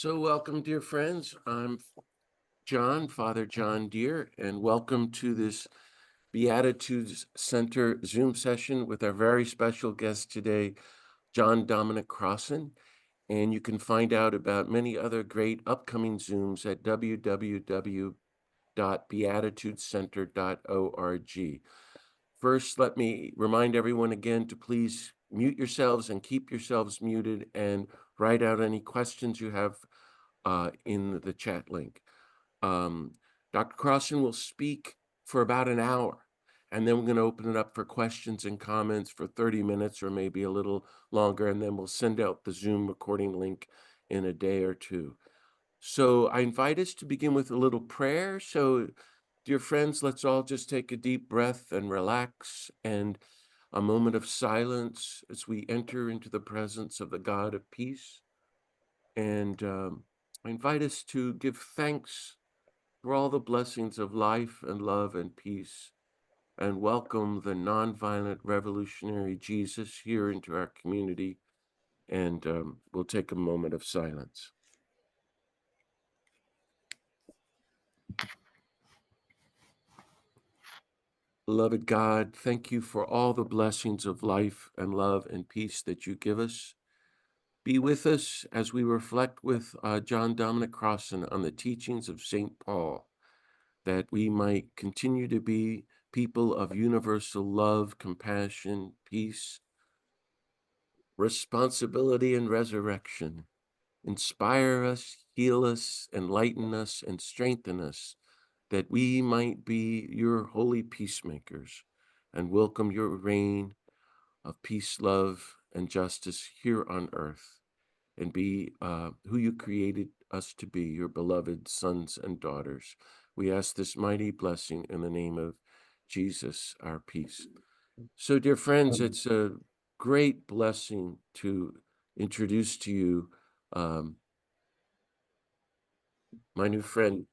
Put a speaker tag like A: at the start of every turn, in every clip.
A: So welcome, dear friends. I'm John, Father John Deere, and welcome to this Beatitudes Center Zoom session with our very special guest today, John Dominic Crossan. And you can find out about many other great upcoming Zooms at www.beatitudescenter.org. First, let me remind everyone again to please mute yourselves and keep yourselves muted and write out any questions you have in the chat link. Dr. Crossan will speak for about an hour, and then we're going to open it up for questions and comments for 30 minutes or maybe a little longer, and then we'll send out the Zoom recording link in a day or two. So I invite us to begin with a little prayer. So, dear friends, let's all just take a deep breath and relax, and a moment of silence as we enter into the presence of the God of peace. And I invite us to give thanks for all the blessings of life and love and peace, and welcome the nonviolent revolutionary Jesus here into our community. And we'll take a moment of silence. Beloved God, thank you for all the blessings of life and love and peace that you give us. Be with us as we reflect with John Dominic Crossan on the teachings of St. Paul, that we might continue to be people of universal love, compassion, peace, responsibility, and resurrection. Inspire us, heal us, enlighten us, and strengthen us, that we might be your holy peacemakers and welcome your reign of peace, love, and justice here on earth, and be who you created us to be, your beloved sons and daughters. We ask this mighty blessing in the name of Jesus, our peace. So, dear friends, it's a great blessing to introduce to you my new friend,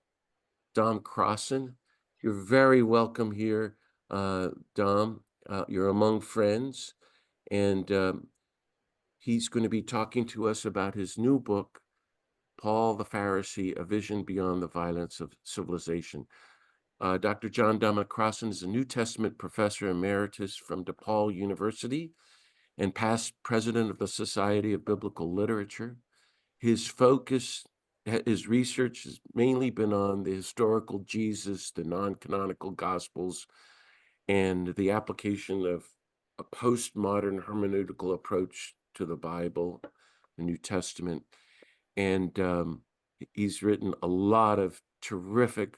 A: Dom Crossan. You're very welcome here, Dom. You're among friends, and he's going to be talking to us about his new book, Paul the Pharisee, A Vision Beyond the Violence of Civilization. Dr. John Dominic Crossan is a New Testament professor emeritus from DePaul University and past president of the Society of Biblical Literature. His focus, his research has mainly been on the historical Jesus, the non-canonical Gospels, and the application of a postmodern hermeneutical approach to the Bible, the New Testament. And he's written a lot of terrific,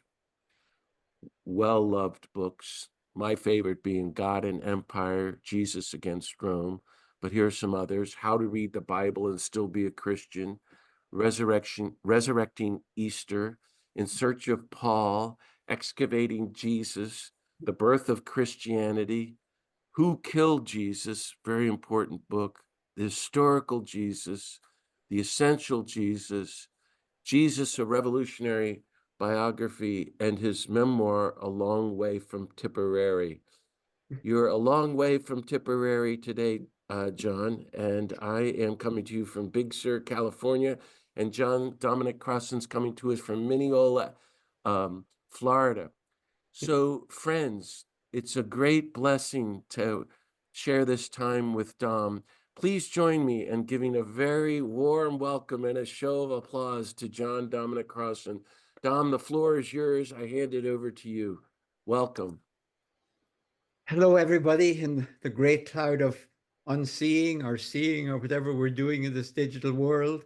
A: well-loved books, my favorite being God and Empire, Jesus Against Rome. But here are some others: How to Read the Bible and Still Be a Christian, Resurrecting Easter, In Search of Paul, Excavating Jesus, The Birth of Christianity, Who Killed Jesus, very important book, The Historical Jesus, The Essential Jesus, Jesus, a Revolutionary Biography, and his memoir, A Long Way from Tipperary. You're a long way from Tipperary today, John, and I am coming to you from Big Sur, California, and John Dominic Crossan's coming to us from Mineola, Florida. So, friends, it's a great blessing to share this time with Dom. Please join me in giving a very warm welcome and a show of applause to John Dominic Crossan. Dom, the floor is yours. I hand it over to you. Welcome.
B: Hello, everybody, in the great cloud of unseeing or seeing or whatever we're doing in this digital world.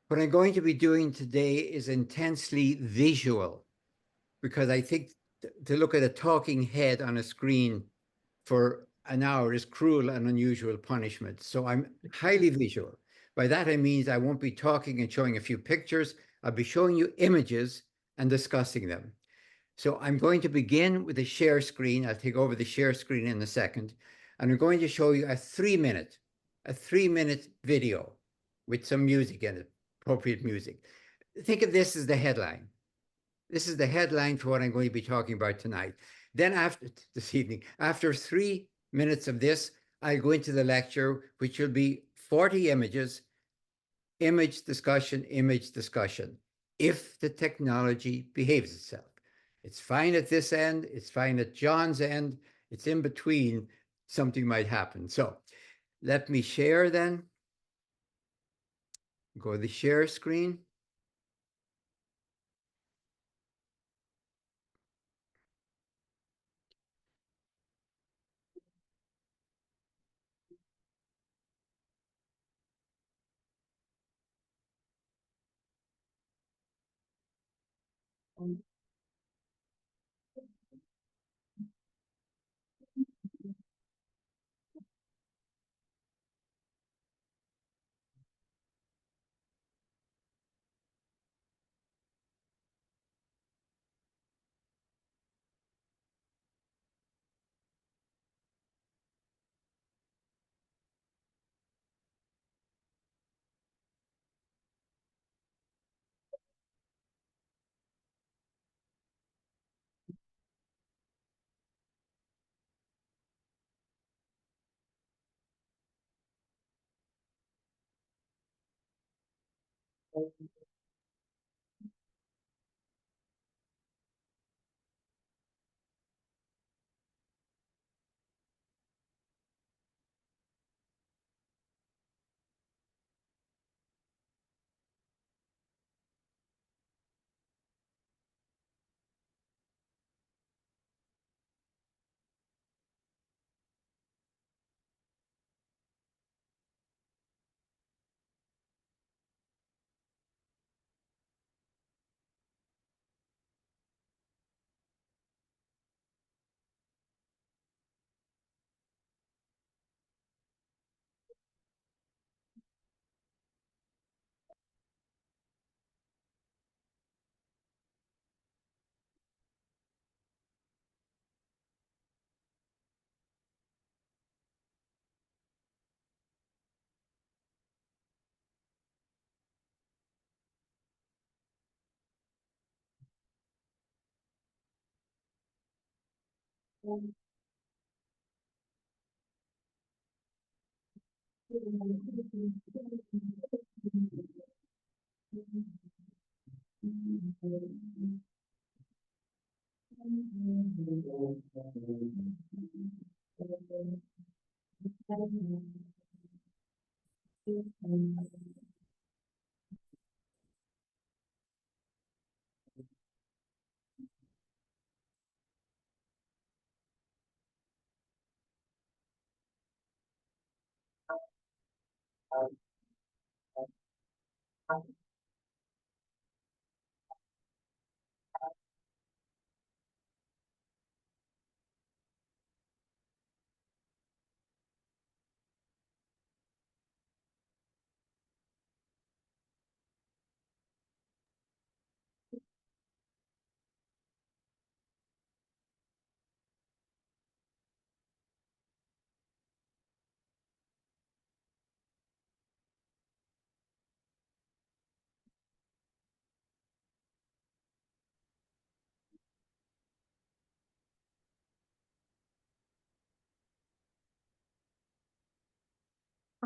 B: What I'm going to be doing today is intensely visual, because I think to look at a talking head on a screen for an hour is cruel and unusual punishment. So I'm highly visual. By that, I mean I won't be talking and showing a few pictures. I'll be showing you images and discussing them. So I'm going to begin with the share screen. I'll take over the share screen in a second. And I'm going to show you a 3-minute video with some music in it, appropriate music. Think of this as the headline. This is the headline for what I'm going to be talking about tonight. Then this evening, after 3 minutes of this, I'll go into the lecture, which will be 40 images image discussion, image discussion. If the technology behaves itself, it's fine at this end, it's fine at John's end, it's in between, something might happen. So let me share then. Go to the share screen.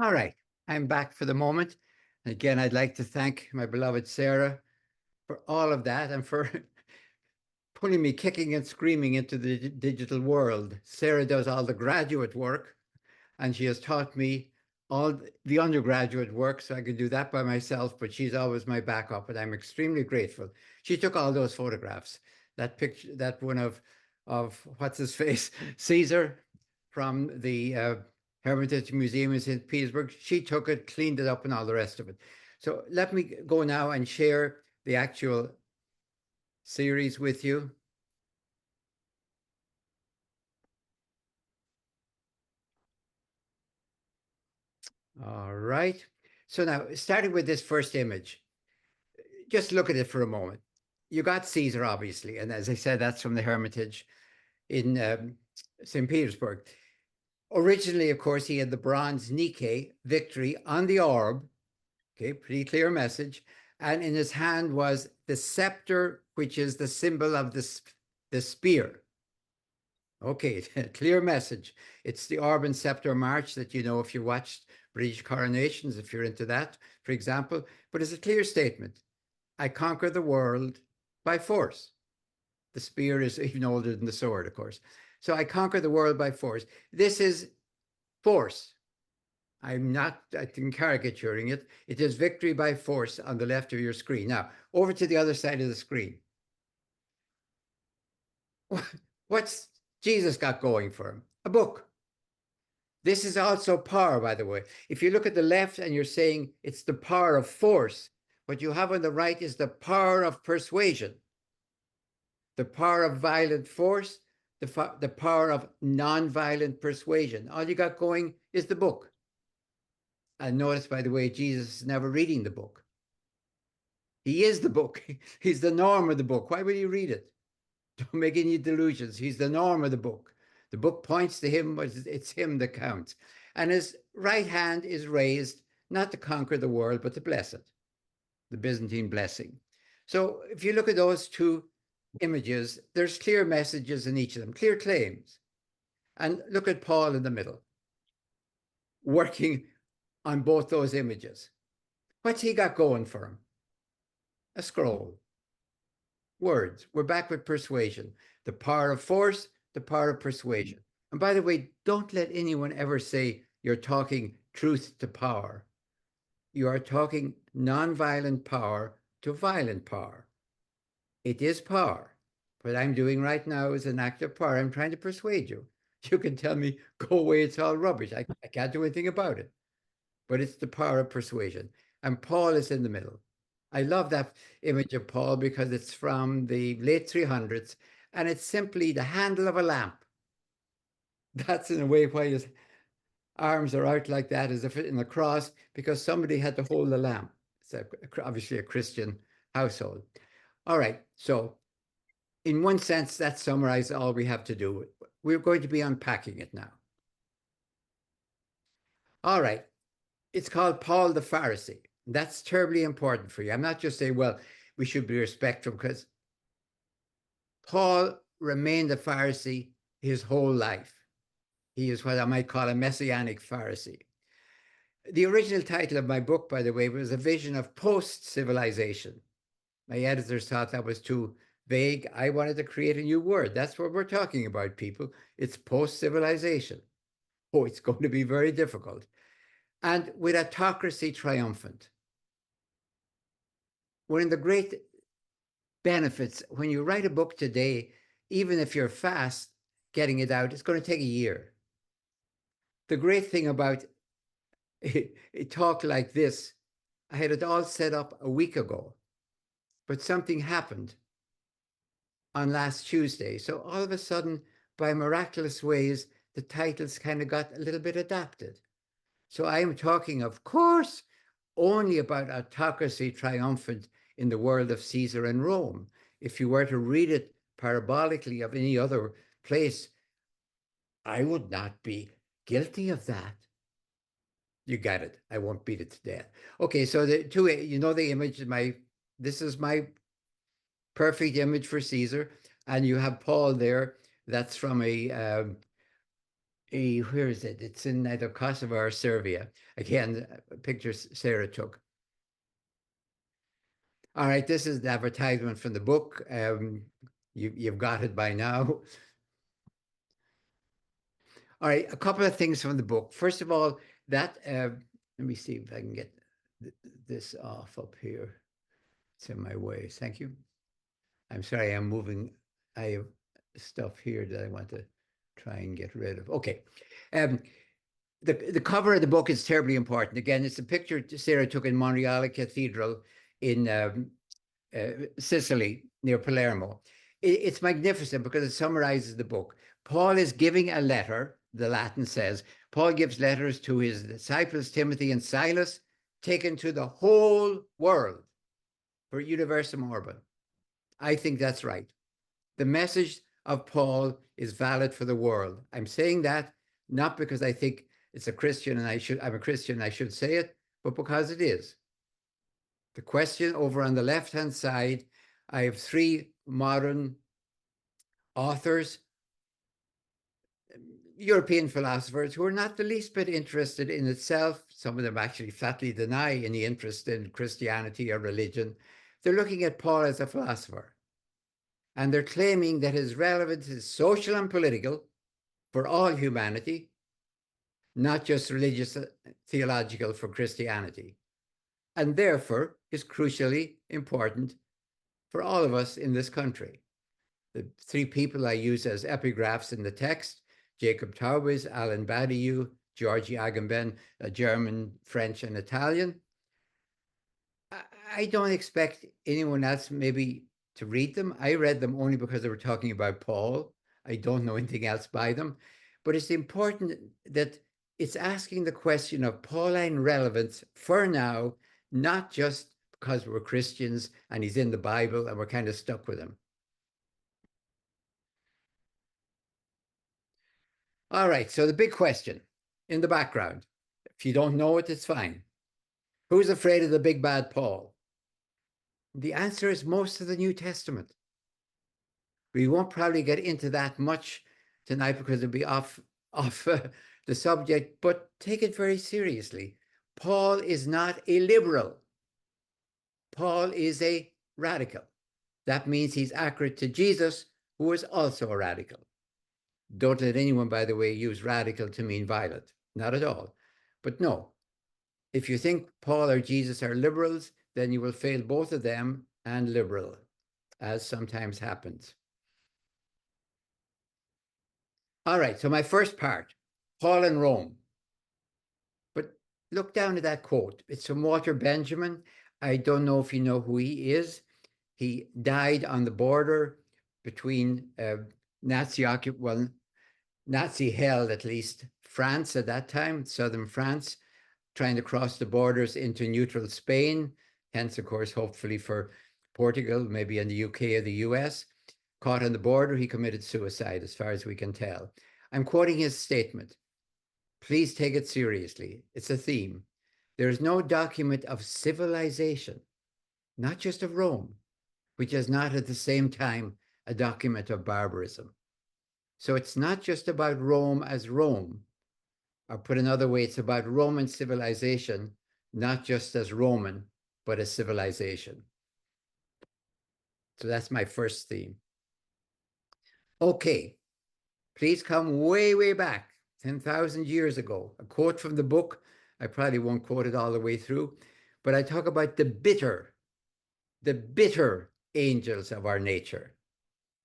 B: All right, I'm back for the moment. Again, I'd like to thank my beloved Sarah for all of that and for putting me kicking and screaming into the digital world. Sarah does all the graduate work, and she has taught me all the undergraduate work, so I could do that by myself, but she's always my backup, and I'm extremely grateful. She took all those photographs. That picture, that one of what's his face, Caesar from the Hermitage Museum in St. Petersburg. She took it, cleaned it up, and all the rest of it. So let me go now and share the actual series with you. All right. So now, starting with this first image, just look at it for a moment. You got Caesar, obviously, and as I said, that's from the Hermitage in St. Petersburg. Originally, of course, he had the bronze Nike victory on the orb. Okay, pretty clear message. And in his hand was the scepter, which is the symbol of the spear. Okay, clear message. It's the Orban Scepter March that you know if you watched British coronations, if you're into that, for example. But it's a clear statement. I conquer the world by force. The spear is even older than the sword, of course. So I conquer the world by force. This is force. I think caricaturing it. It is victory by force on the left of your screen. Now, over to the other side of the screen. What's Jesus got going for him? A book. This is also power, by the way. If you look at the left and you're saying it's the power of force, what you have on the right is the power of persuasion, the power of violent force, the power of non-violent persuasion. All you got going is the book. And notice, by the way, Jesus is never reading the book. He is the book. He's the norm of the book. Why would he read it? Don't make any delusions. He's the norm of the book. The book points to him, but it's him that counts. And his right hand is raised not to conquer the world, but to bless it, the Byzantine blessing. So if you look at those two images, there's clear messages in each of them, clear claims. And look at Paul in the middle, working on both those images. What's he got going for him? A scroll. Words. We're back with persuasion. The power of force, the power of persuasion. And by the way, don't let anyone ever say you're talking truth to power. You are talking nonviolent power to violent power. It is power. What I'm doing right now is an act of power. I'm trying to persuade you. You can tell me, go away, it's all rubbish. I can't do anything about it. But it's the power of persuasion. And Paul is in the middle. I love that image of Paul because it's from the late 300s and it's simply the handle of a lamp. That's in a way why his arms are out like that, as if in a cross, because somebody had to hold the lamp. It's obviously a Christian household. All right. So, in one sense, that summarizes all we have to do. We're going to be unpacking it now. All right. It's called Paul the Pharisee. That's terribly important for you. I'm not just saying, well, we should be respectful because Paul remained a Pharisee his whole life. He is what I might call a messianic Pharisee. The original title of my book, by the way, was A Vision of Post-Civilization. My editors thought that was too vague. I wanted to create a new word. That's what we're talking about, people. It's post-civilization. Oh, it's going to be very difficult. And with autocracy triumphant. One of the great benefits when you write a book today, even if you're fast getting it out, it's going to take a year. The great thing about a talk like this, I had it all set up a week ago, but something happened on last Tuesday. So all of a sudden, by miraculous ways, the titles kind of got a little bit adapted. So I am talking, of course, only about autocracy triumphant in the world of Caesar and Rome. If you were to read it parabolically of any other place, I would not be guilty of that. You got it. I won't beat it to death. Okay, so the two, you know, the image, this is my perfect image for Caesar, and you have Paul there. That's from where is it? It's in either Kosovo or Serbia. Again, a picture Sarah took. All right, this is the advertisement from the book. You've got it by now. All right, a couple of things from the book. First of all, that let me see if I can get this off up here. It's in my way. Thank you. I'm sorry, I'm moving. I have stuff here that I want to try and get rid of. Okay. The cover of the book is terribly important. Again, it's a picture Sarah took in Monreale Cathedral in Sicily near Palermo. It's magnificent because it summarizes the book. Paul is giving a letter, the Latin says. Paul gives letters to his disciples, Timothy and Silas, taken to the whole world for Universum Orban. I think that's right. The message of Paul is valid for the world. I'm saying that not because I think it's a Christian and I'm a Christian, I should say it, but because it is. The question over on the left-hand side, I have three modern authors European philosophers who are not the least bit interested in itself. Some of them actually flatly deny any interest in Christianity or religion. They're looking at Paul as a philosopher. And they're claiming that his relevance is social and political for all humanity, not just religious, theological for Christianity, and therefore is crucially important for all of us in this country. The three people I use as epigraphs in the text: Jacob Taubes, Alan Badiou, Georgi Agamben, a German, French, and Italian. I don't expect anyone else maybe to read them. I read them only because they were talking about Paul. I don't know anything else by them. But it's important that it's asking the question of Pauline relevance for now, not just because we're Christians and he's in the Bible and we're kind of stuck with him. All right, so the big question in the background, if you don't know it, it's fine. Who's afraid of the big bad Paul? The answer is most of the New Testament. We won't probably get into that much tonight because it'll be off the subject, but take it very seriously. Paul is not a liberal. Paul is a radical. That means he's accurate to Jesus, who is also a radical. Don't let anyone, by the way, use radical to mean violent. Not at all. But no, if you think Paul or Jesus are liberals, then you will fail both of them and liberal, as sometimes happens. All right, so my first part, Paul in Rome. But look down at that quote. It's from Walter Benjamin. I don't know if you know who he is. He died on the border between Nazi held at least France at that time, southern France, trying to cross the borders into neutral Spain. Hence, of course, hopefully for Portugal, maybe in the UK or the US. Caught on the border, he committed suicide, as far as we can tell. I'm quoting his statement. Please take it seriously. It's a theme. There is no document of civilization, not just of Rome, which is not at the same time a document of barbarism. So it's not just about Rome as Rome, or put another way, it's about Roman civilization, not just as Roman, but as civilization. So that's my first theme. Okay, please come way, way back, 10,000 years ago. A quote from the book. I probably won't quote it all the way through, but I talk about the bitter angels of our nature,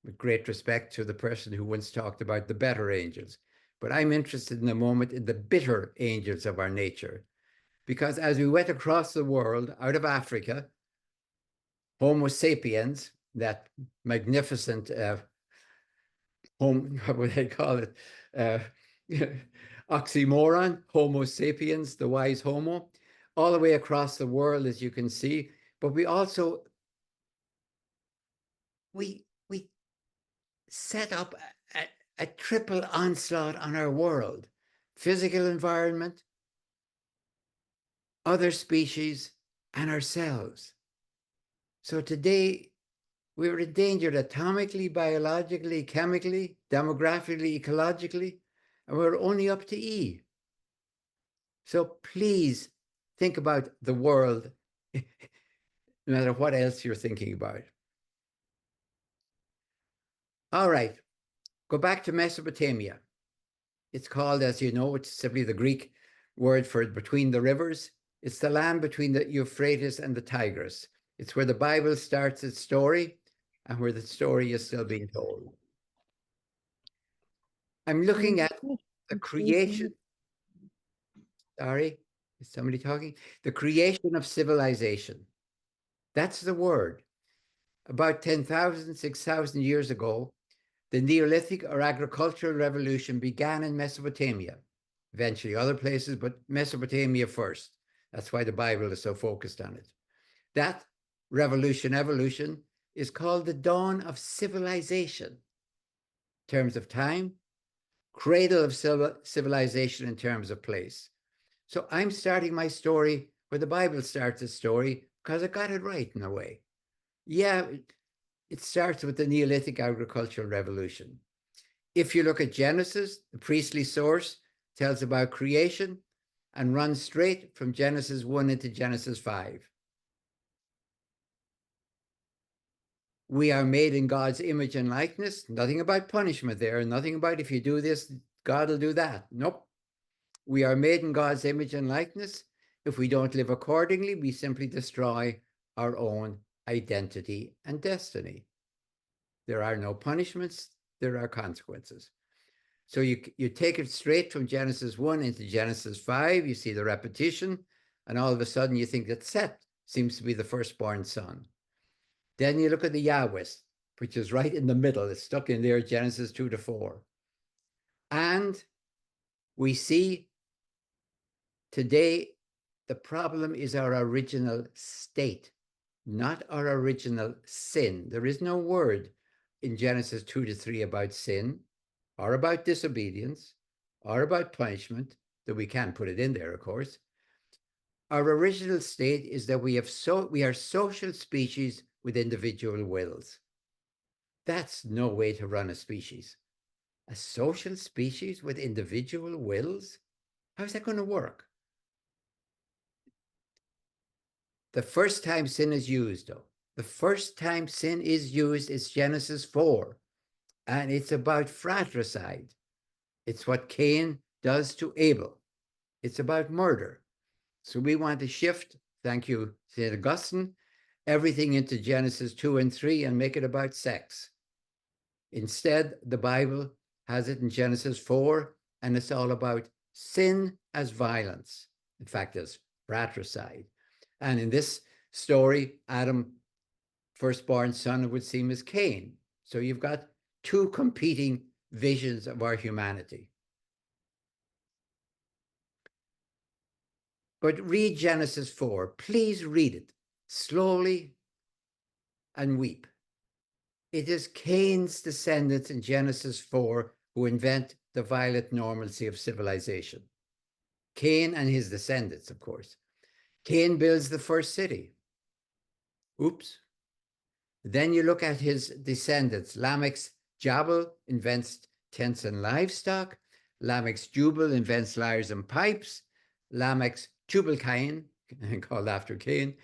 B: with great respect to the person who once talked about the better angels. But I'm interested in the moment in the bitter angels of our nature, because as we went across the world, out of Africa, Homo sapiens, that magnificent what would they call it? Uh, oxymoron, Homo sapiens, the wise Homo, all the way across the world, as you can see. But we also we set up a triple onslaught on our world: physical environment, other species, and ourselves. So today we're endangered atomically, biologically, chemically, demographically, ecologically, and we're only up to E. So please think about the world, no matter what else you're thinking about. All right, go back to Mesopotamia. It's called, as you know, it's simply the Greek word for between the rivers. It's the land between the Euphrates and the Tigris. It's where the Bible starts its story and where the story is still being told. I'm looking at the creation. Sorry, is somebody talking? The creation of civilization. That's the word. About 10,000, 6,000 years ago, the Neolithic or agricultural revolution began in Mesopotamia. Eventually other places, but Mesopotamia first. That's why the Bible is so focused on it. That evolution, is called the dawn of civilization in terms of time, cradle of civilization in terms of place. So I'm starting my story where the Bible starts its story because I got it right in a way. Yeah, it starts with the Neolithic agricultural revolution. If you look at Genesis, the priestly source tells about creation and runs straight from Genesis 1 into Genesis 5. We are made in God's image and likeness. Nothing about punishment there. Nothing about if you do this, God will do that. Nope. We are made in God's image and likeness. If we don't live accordingly, we simply destroy our own identity and destiny. There are no punishments, there are consequences. So you take it straight from Genesis 1 into Genesis 5, you see the repetition, and all of a sudden you think that Seth seems to be the firstborn son. Then you look at the Yahweh, which is right in the middle. It's stuck in there, Genesis 2 to 4. And we see today the problem is our original state, not our original sin. There is no word in Genesis 2 to 3 about sin or about disobedience or about punishment, that we can put it in there, of course. Our original state is that we are social species with individual wills. That's no way to run a species. A social species with individual wills? How's that going to work? The first time sin is used, though, the first time sin is used is Genesis 4, and it's about fratricide. It's what Cain does to Abel. It's about murder. So we want to shift, thank you, St. Augustine, everything into Genesis 2 and 3 and make it about sex. Instead, the Bible has it in Genesis 4, and it's all about sin as violence. In fact, as fratricide. And in this story, Adam, firstborn son, it would seem, is Cain. So you've got two competing visions of our humanity. But read Genesis 4. Please read it slowly and weep. It is Cain's descendants in Genesis 4 who invent the violent normalcy of civilization. Cain and his descendants, of course. Cain builds the first city. Oops. Then you look at his descendants. Lamech's Jabal invents tents and livestock. Lamech's Jubal invents lyres and pipes. Lamech's Tubal-Cain, called after Cain,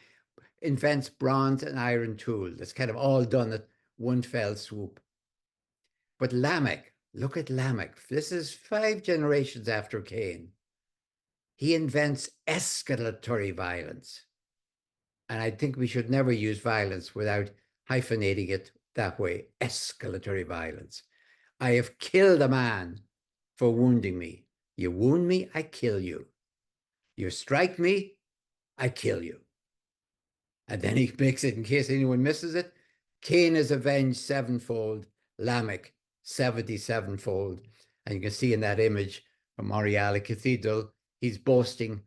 B: invents bronze and iron tool. That's kind of all done at one fell swoop. But Lamech, look at Lamech. This is 5 generations after Cain. He invents escalatory violence. And I think we should never use violence without hyphenating it that way. Escalatory violence. I have killed a man for wounding me. You wound me, I kill you. You strike me, I kill you. And then he makes it, in case anyone misses it, Cain is avenged 7-fold, Lamech 77-fold. And you can see in that image from Oriala Cathedral, he's boasting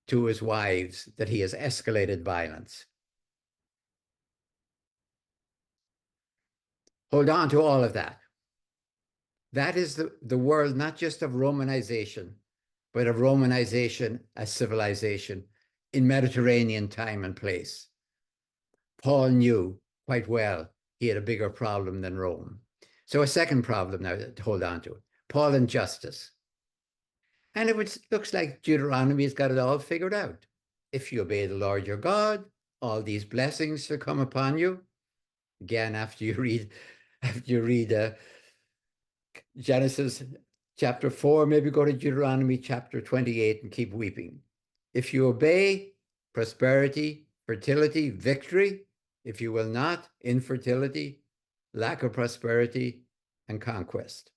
B: to his wives that he has escalated violence. Hold on to all of that. That is the world, not just of Romanization, but of Romanization as civilization in Mediterranean time and place. Paul knew quite well he had a bigger problem than Rome. So a second problem now to hold on to, Paul and justice. And it looks like Deuteronomy's got it all figured out. If you obey the Lord your God, all these blessings shall come upon you. Again, after you read Genesis chapter 4, maybe go to Deuteronomy chapter 28 and keep weeping. If you obey, prosperity, fertility, victory. If you will not, infertility, lack of prosperity, and conquest.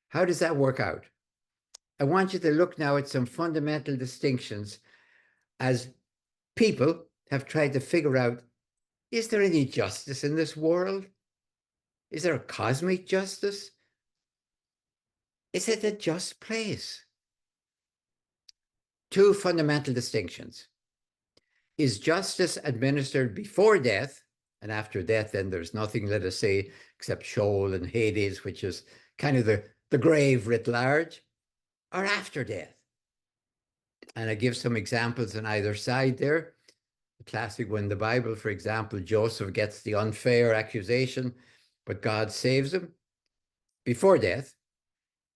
B: How does that work out? I want you to look now at some fundamental distinctions as people have tried to figure out, is there any justice in this world? Is there a cosmic justice? Is it a just place? 2 fundamental distinctions. Is justice administered before death? And after death, then there's nothing, let us say, except Sheol and Hades, which is kind of the grave writ large, or after death? And I give some examples on either side there. The classic one in the Bible, for example, Joseph gets the unfair accusation but God saves him before death.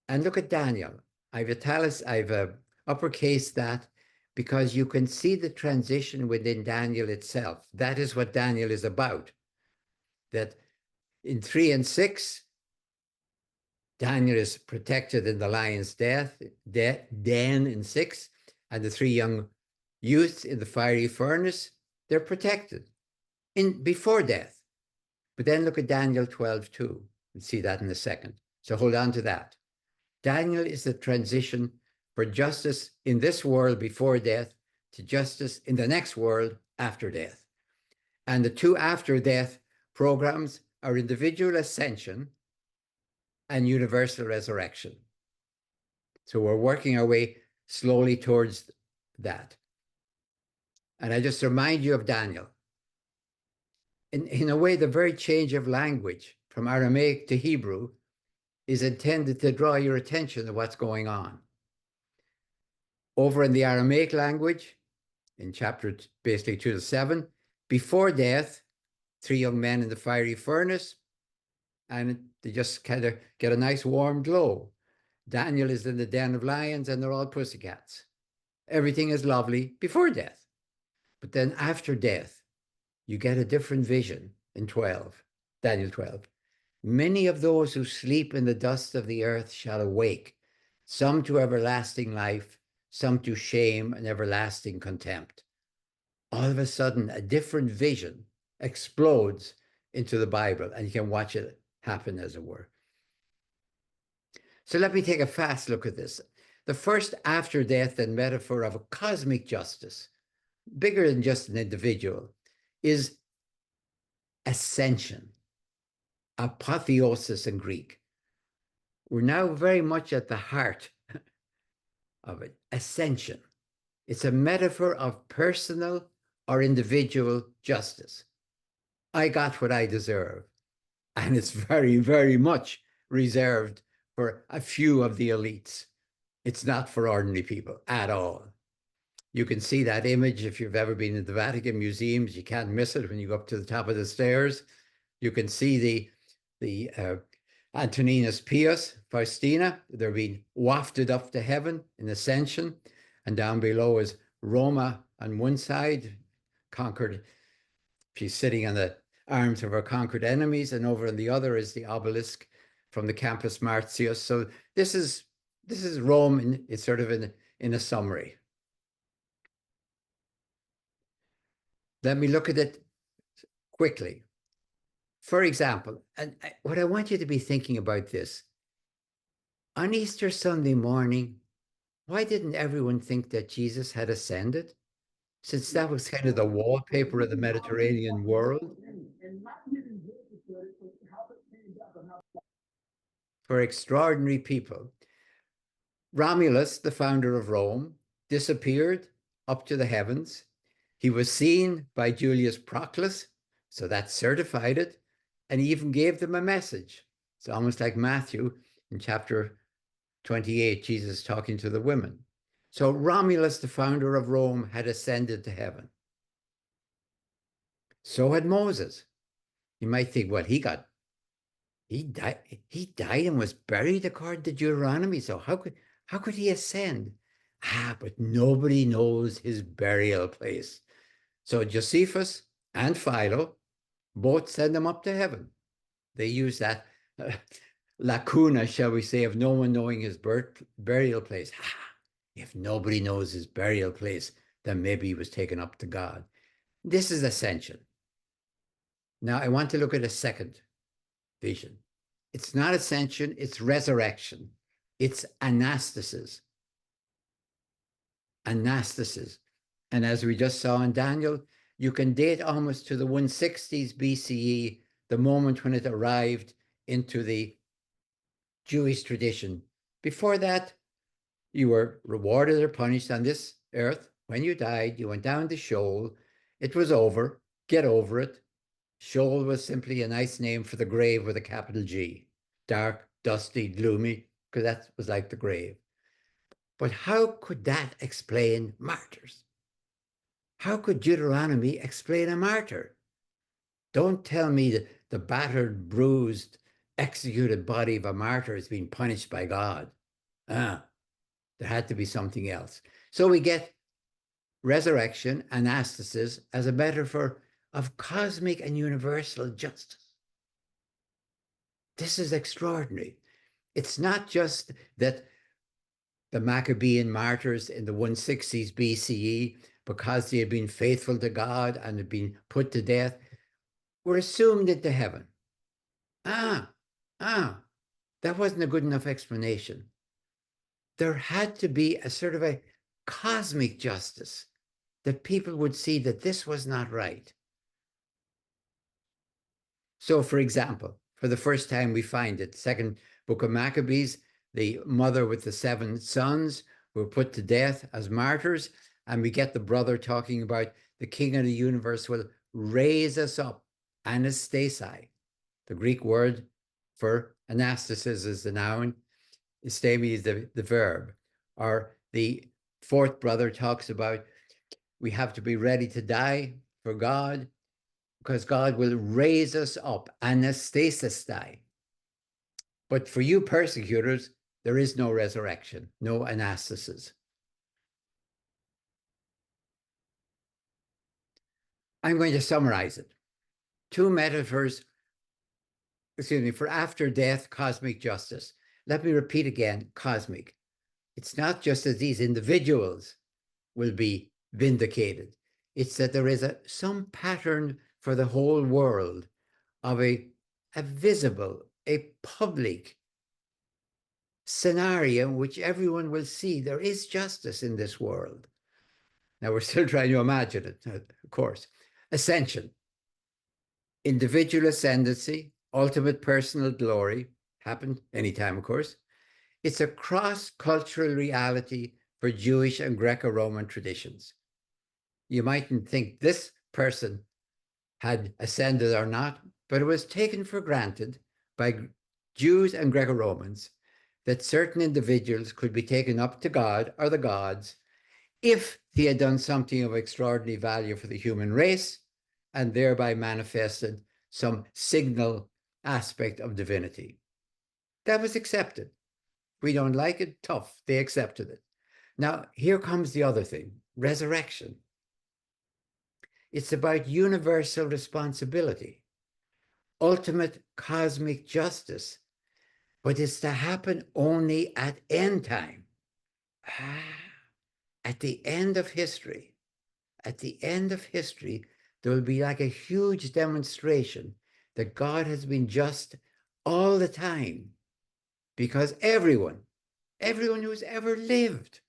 B: And look at Daniel. I've uppercased that because you can see the transition within Daniel itself. That is what Daniel is about. That in 3 and 6, Daniel is protected in the lion's den in 6, and the 3 young youths in the fiery furnace, they're protected in before death. But then look at Daniel 12:2. We'll see that in a second. So hold on to that. Daniel is the transition for justice in this world before death to justice in the next world after death. And the two after death programs are individual ascension and universal resurrection. So we're working our way slowly towards that. And I just remind you of Daniel. In a way, the very change of language from Aramaic to Hebrew is intended to draw your attention to what's going on. Over in the Aramaic language, in chapter basically 2 to 7, before death, 3 young men in the fiery furnace, and they just kind of get a nice warm glow. Daniel is in the den of lions, and they're all pussycats. Everything is lovely before death. But then after death, you get a different vision in Daniel 12. Many of those who sleep in the dust of the earth shall awake, some to everlasting life, some to shame and everlasting contempt. All of a sudden, a different vision explodes into the Bible, and you can watch it happen, as it were. So let me take a fast look at this. The first after death and metaphor of a cosmic justice, bigger than just an individual, is ascension, apotheosis in Greek. We're now very much at the heart of it, ascension. It's a metaphor of personal or individual justice. I got what I deserve, and it's very, very much reserved for a few of the elites. It's not for ordinary people at all. You can see that image if you've ever been in the Vatican museums. You can't miss it when you go up to the top of the stairs. You can see the Antoninus Pius, Faustina. They're being wafted up to heaven in ascension. And down below is Roma on one side, conquered. She's sitting on the arms of her conquered enemies. And over on the other is the obelisk from the Campus Martius. So this is Rome. It's sort of in a summary. Let me look at it quickly. For example, and what I want you to be thinking about this, on Easter Sunday morning, why didn't everyone think that Jesus had ascended? Since that was kind of the wallpaper of the Mediterranean world. For extraordinary people. Romulus, the founder of Rome, disappeared up to the heavens. He was seen by Julius Proclus, so that certified it, and he even gave them a message. It's almost like Matthew in chapter 28, Jesus talking to the women. So Romulus, the founder of Rome, had ascended to heaven. So had Moses. You might think, well, he died and was buried according to Deuteronomy. So how could he ascend? But nobody knows his burial place. So Josephus and Philo both send him up to heaven. They use that lacuna, shall we say, of no one knowing his burial place. If nobody knows his burial place, then maybe he was taken up to God. This is ascension. Now, I want to look at a second vision. It's not ascension, it's resurrection. It's anastasis. Anastasis. And as we just saw in Daniel, you can date almost to the 160s BCE, the moment when it arrived into the Jewish tradition. Before that, you were rewarded or punished on this earth. When you died, you went down to Sheol. It was over. Get over it. Sheol was simply a nice name for the grave with a capital G. Dark, dusty, gloomy, because that was like the grave. But how could that explain martyrs? How could Deuteronomy explain a martyr? Don't tell me the battered, bruised, executed body of a martyr is being punished by God. Ah, there had to be something else. So we get resurrection, anastasis, as a metaphor of cosmic and universal justice. This is extraordinary. It's not just that the Maccabean martyrs in the 160s BCE, because they had been faithful to God and had been put to death, were assumed into heaven. Ah, ah, that wasn't a good enough explanation. There had to be a sort of a cosmic justice that people would see that this was not right. So, for example, for the first time we find it, second book of Maccabees, the mother with the 7 sons were put to death as martyrs, and we get the brother talking about the king of the universe will raise us up, anastasai. The Greek word for anastasis is the noun, istemi is the verb. Or the fourth brother talks about we have to be ready to die for God, because God will raise us up, anastasistai. But for you persecutors, there is no resurrection, no anastasis. I'm going to summarize it. 2 metaphors, excuse me, for after death, cosmic justice. Let me repeat again, cosmic. It's not just that these individuals will be vindicated. It's that there is some pattern for the whole world of a visible, a public scenario in which everyone will see there is justice in this world. Now, we're still trying to imagine it, of course. Ascension, individual ascendancy, ultimate personal glory, happened anytime, of course. It's a cross-cultural reality for Jewish and Greco-Roman traditions. You mightn't think this person had ascended or not, but it was taken for granted by Jews and Greco-Romans that certain individuals could be taken up to God or the gods if he had done something of extraordinary value for the human race and thereby manifested some signal aspect of divinity. That was accepted. We don't like it, tough. They accepted it. Now, here comes the other thing, resurrection. It's about universal responsibility, ultimate cosmic justice, but it's to happen only at end time. At the end of history, at the end of history, there will be like a huge demonstration that God has been just all the time, because everyone who's ever lived,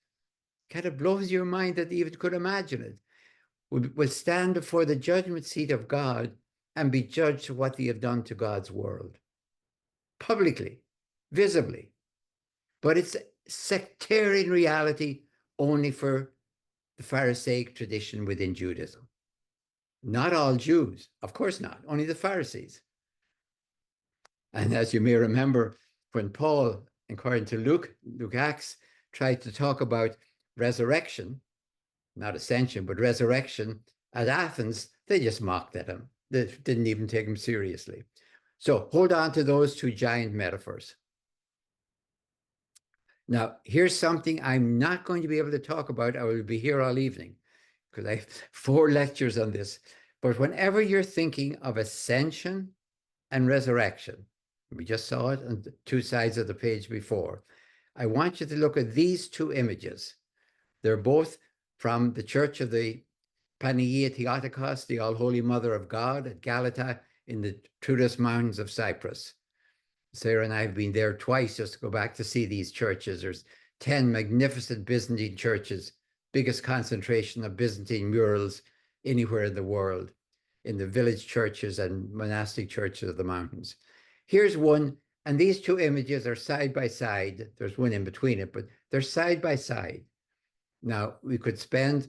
B: kind of blows your mind that they even could imagine it, will stand before the judgment seat of God and be judged for what they have done to God's world. Publicly, visibly. But it's sectarian reality only for the Pharisaic tradition within Judaism. Not all Jews, of course not, only the Pharisees. And as you may remember, when Paul, according to Luke Acts, tried to talk about resurrection, not ascension, but resurrection at Athens, they just mocked at him. They didn't even take him seriously. So hold on to those 2 giant metaphors. Now, here's something I'm not going to be able to talk about. I will be here all evening because I have 4 lectures on this. But whenever you're thinking of ascension and resurrection, we just saw it on the 2 sides of the page before, I want you to look at these 2 images. They're both from the Church of the Panagia Theotokos, the All-Holy Mother of God at Galata in the Troodos Mountains of Cyprus. Sarah and I have been there twice just to go back to see these churches. There's 10 magnificent Byzantine churches, biggest concentration of Byzantine murals anywhere in the world, in the village churches and monastic churches of the mountains. Here's one, and these 2 images are side by side. There's one in between it, but they're side by side. Now, we could spend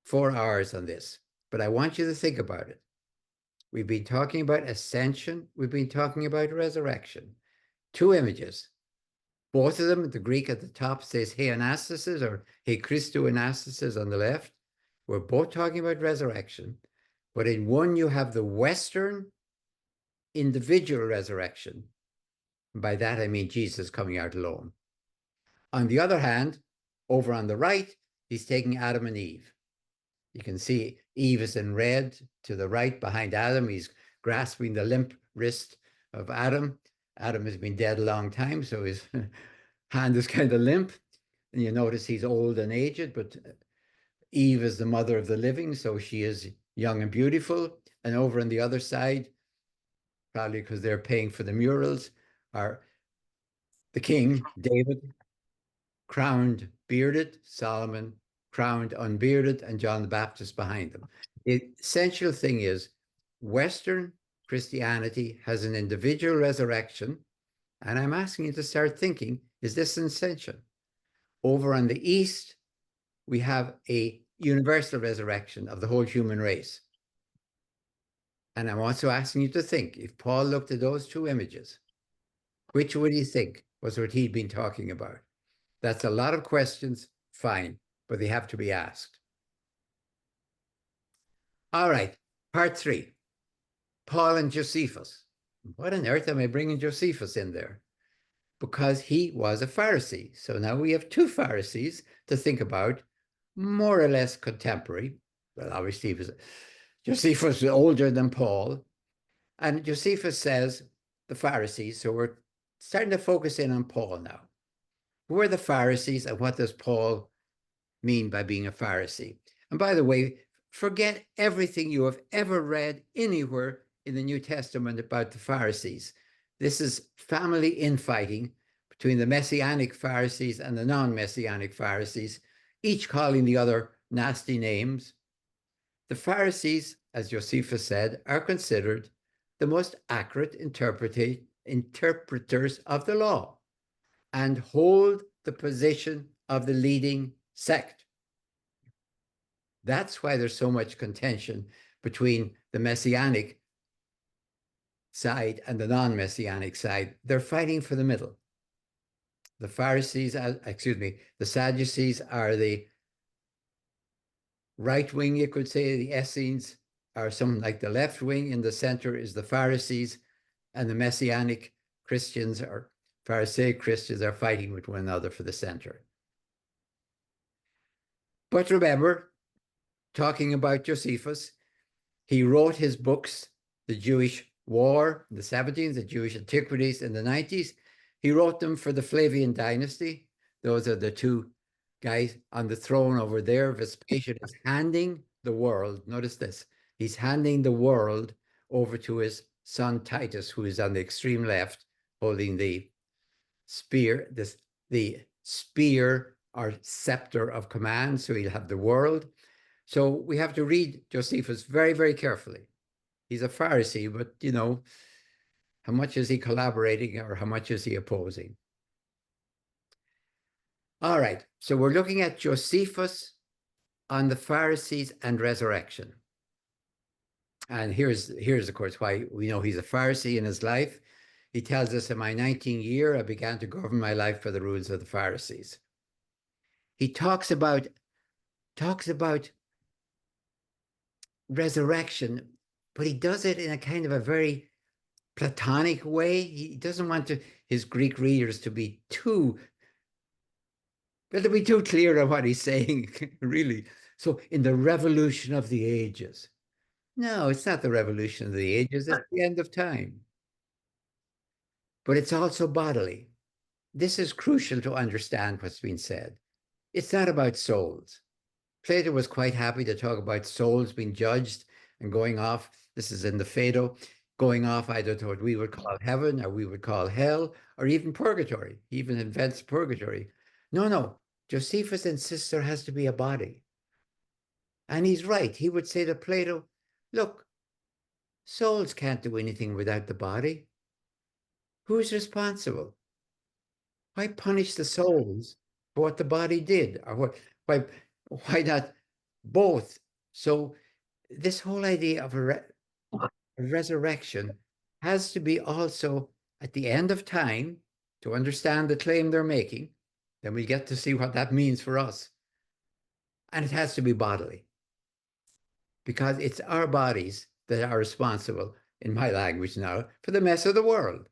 B: 4 hours on this, but I want you to think about it. We've been talking about ascension. We've been talking about resurrection. 2 images. Both of them, the Greek at the top says he anastasis or he Christou anastasis on the left. We're both talking about resurrection. But in one, you have the Western individual resurrection. And by that, I mean Jesus coming out alone. On the other hand, over on the right, he's taking Adam and Eve. You can see Eve is in red to the right behind Adam. He's grasping the limp wrist of Adam. Adam has been dead a long time, so his hand is kind of limp. And you notice he's old and aged, but Eve is the mother of the living, so she is young and beautiful. And over on the other side, probably because they're paying for the murals, are the king, David, crowned bearded, Solomon crowned unbearded, and John the Baptist behind them. The essential thing is Western Christianity has an individual resurrection, and I'm asking you to start thinking, is this essential? Over on the East, we have a universal resurrection of the whole human race. And I'm also asking you to think, if Paul looked at those two images, which would he think was what he'd been talking about? That's a lot of questions, fine, but they have to be asked. All right, part 3, Paul and Josephus. What on earth am I bringing Josephus in there? Because he was a Pharisee. So now we have 2 Pharisees to think about, more or less contemporary. Well, obviously, Josephus was older than Paul. And Josephus says, the Pharisees, so we're starting to focus in on Paul now. Who are the Pharisees, and what does Paul mean by being a Pharisee? And by the way, forget everything you have ever read anywhere in the New Testament about the Pharisees. This is family infighting between the Messianic Pharisees and the non-Messianic Pharisees, each calling the other nasty names. The Pharisees, as Josephus said, are considered the most accurate interpreters of the law and hold the position of the leading sect. That's why there's so much contention between the Messianic side and the non-Messianic side. They're fighting for the middle. The Pharisees, the Sadducees are the right wing, you could say. The Essenes are something like the left wing. In the center is the Pharisees, and the Messianic Christians or Pharisaic Christians are fighting with one another for the center. But remember, talking about Josephus, he wrote his books, the Jewish War in the 17th, the Jewish Antiquities in the 90s. He wrote them for the Flavian dynasty. Those are the 2 guys on the throne over there. Vespasian is handing the world, notice this, he's handing the world over to his son Titus, who is on the extreme left, holding the spear, the spear or scepter of command, so he'll have the world. So we have to read Josephus very, very carefully. He's a Pharisee, but how much is he collaborating or how much is he opposing? All right, so we're looking at Josephus on the Pharisees and resurrection. And here's of course, why we know he's a Pharisee in his life. He tells us, in my 19th year, I began to govern my life by the rules of the Pharisees. He talks about resurrection, but he does it in a kind of a very Platonic way. He doesn't want his Greek readers to be too clear on what he's saying, really. So in the revolution of the ages. No, it's not the revolution of the ages, it's the end of time. But it's also bodily. This is crucial to understand what's been said. It's not about souls. Plato was quite happy to talk about souls being judged and going off. This is in the Phaedo, going off either to what we would call heaven or we would call hell or even purgatory. He even invents purgatory. No. Josephus insists there has to be a body. And he's right. He would say to Plato, look, souls can't do anything without the body. Who's responsible? Why punish the souls for what the body did? Or why not both? So this whole idea of a resurrection has to be also at the end of time to understand the claim they're making. Then we get to see what that means for us. And it has to be bodily, because it's our bodies that are responsible in my language now, for the mess of the world.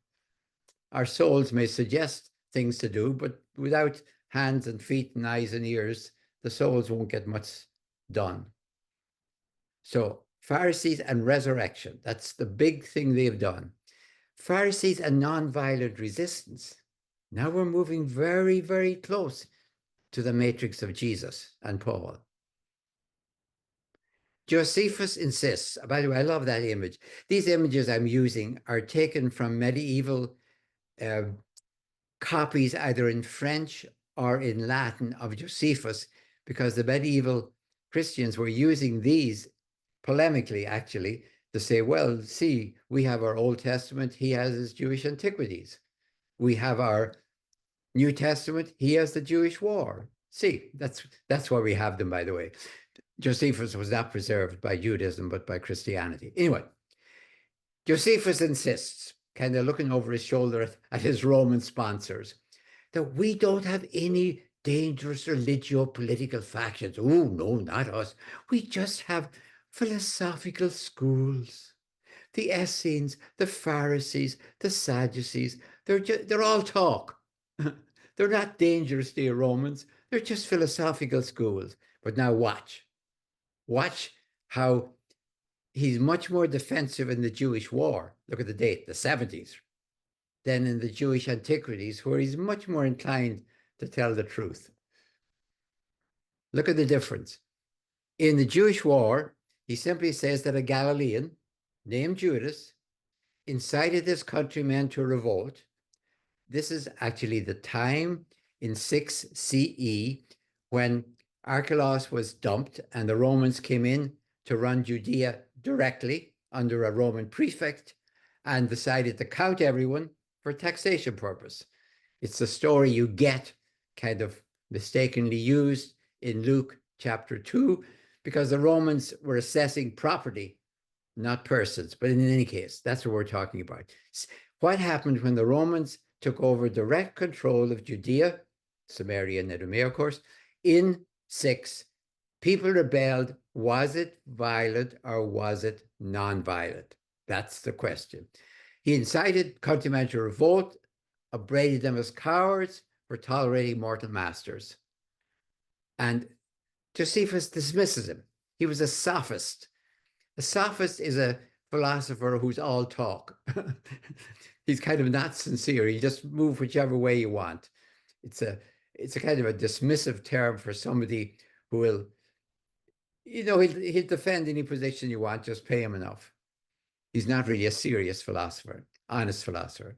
B: Our souls may suggest things to do, but without hands and feet and eyes and ears, the souls won't get much done. So, Pharisees and resurrection, that's the big thing they've done. Pharisees and nonviolent resistance. Now we're moving very, very close to the matrix of Jesus and Paul. Josephus insists, by the way, I love that image. These images I'm using are taken from medieval uh, copies, either in French or in Latin, of Josephus, because the medieval Christians were using these polemically, actually, to say, well, see, we have our Old Testament, he has his Jewish antiquities. We have our New Testament, he has the Jewish war. See, that's why we have them, by the way. Josephus was not preserved by Judaism, but by Christianity. Anyway, Josephus insists, kind of looking over his shoulder at his Roman sponsors, that we don't have any dangerous religio-political factions. Oh, no, not us. We just have philosophical schools. The Essenes, the Pharisees, the Sadducees, they're all talk. They're not dangerous to you Romans. They're just philosophical schools. But now watch. Watch how he's much more defensive in the Jewish war. Look at the date, the 70s, than in the Jewish antiquities, where he's much more inclined to tell the truth. Look at the difference. In the Jewish war, he simply says that a Galilean named Judas incited his countrymen to revolt. This is actually the time in 6 CE when Archelaus was dumped and the Romans came in to run Judea directly under a Roman prefect and decided to count everyone for taxation purpose. It's the story you get kind of mistakenly used in Luke chapter 2 because the Romans were assessing property, not persons. But in any case, that's what we're talking about. What happened when the Romans took over direct control of Judea, Samaria, and Idumea, of course, in 6? People rebelled. Was it violent or was it non-violent? That's the question. He incited countrymen to revolt, upbraided them as cowards for tolerating mortal masters. And Josephus dismisses him. He was a sophist. A sophist is a philosopher who's all talk. He's kind of not sincere. You just move whichever way you want. It's a kind of a dismissive term for somebody who will, he'll defend any position you want, just pay him enough. He's not really a serious philosopher, honest philosopher.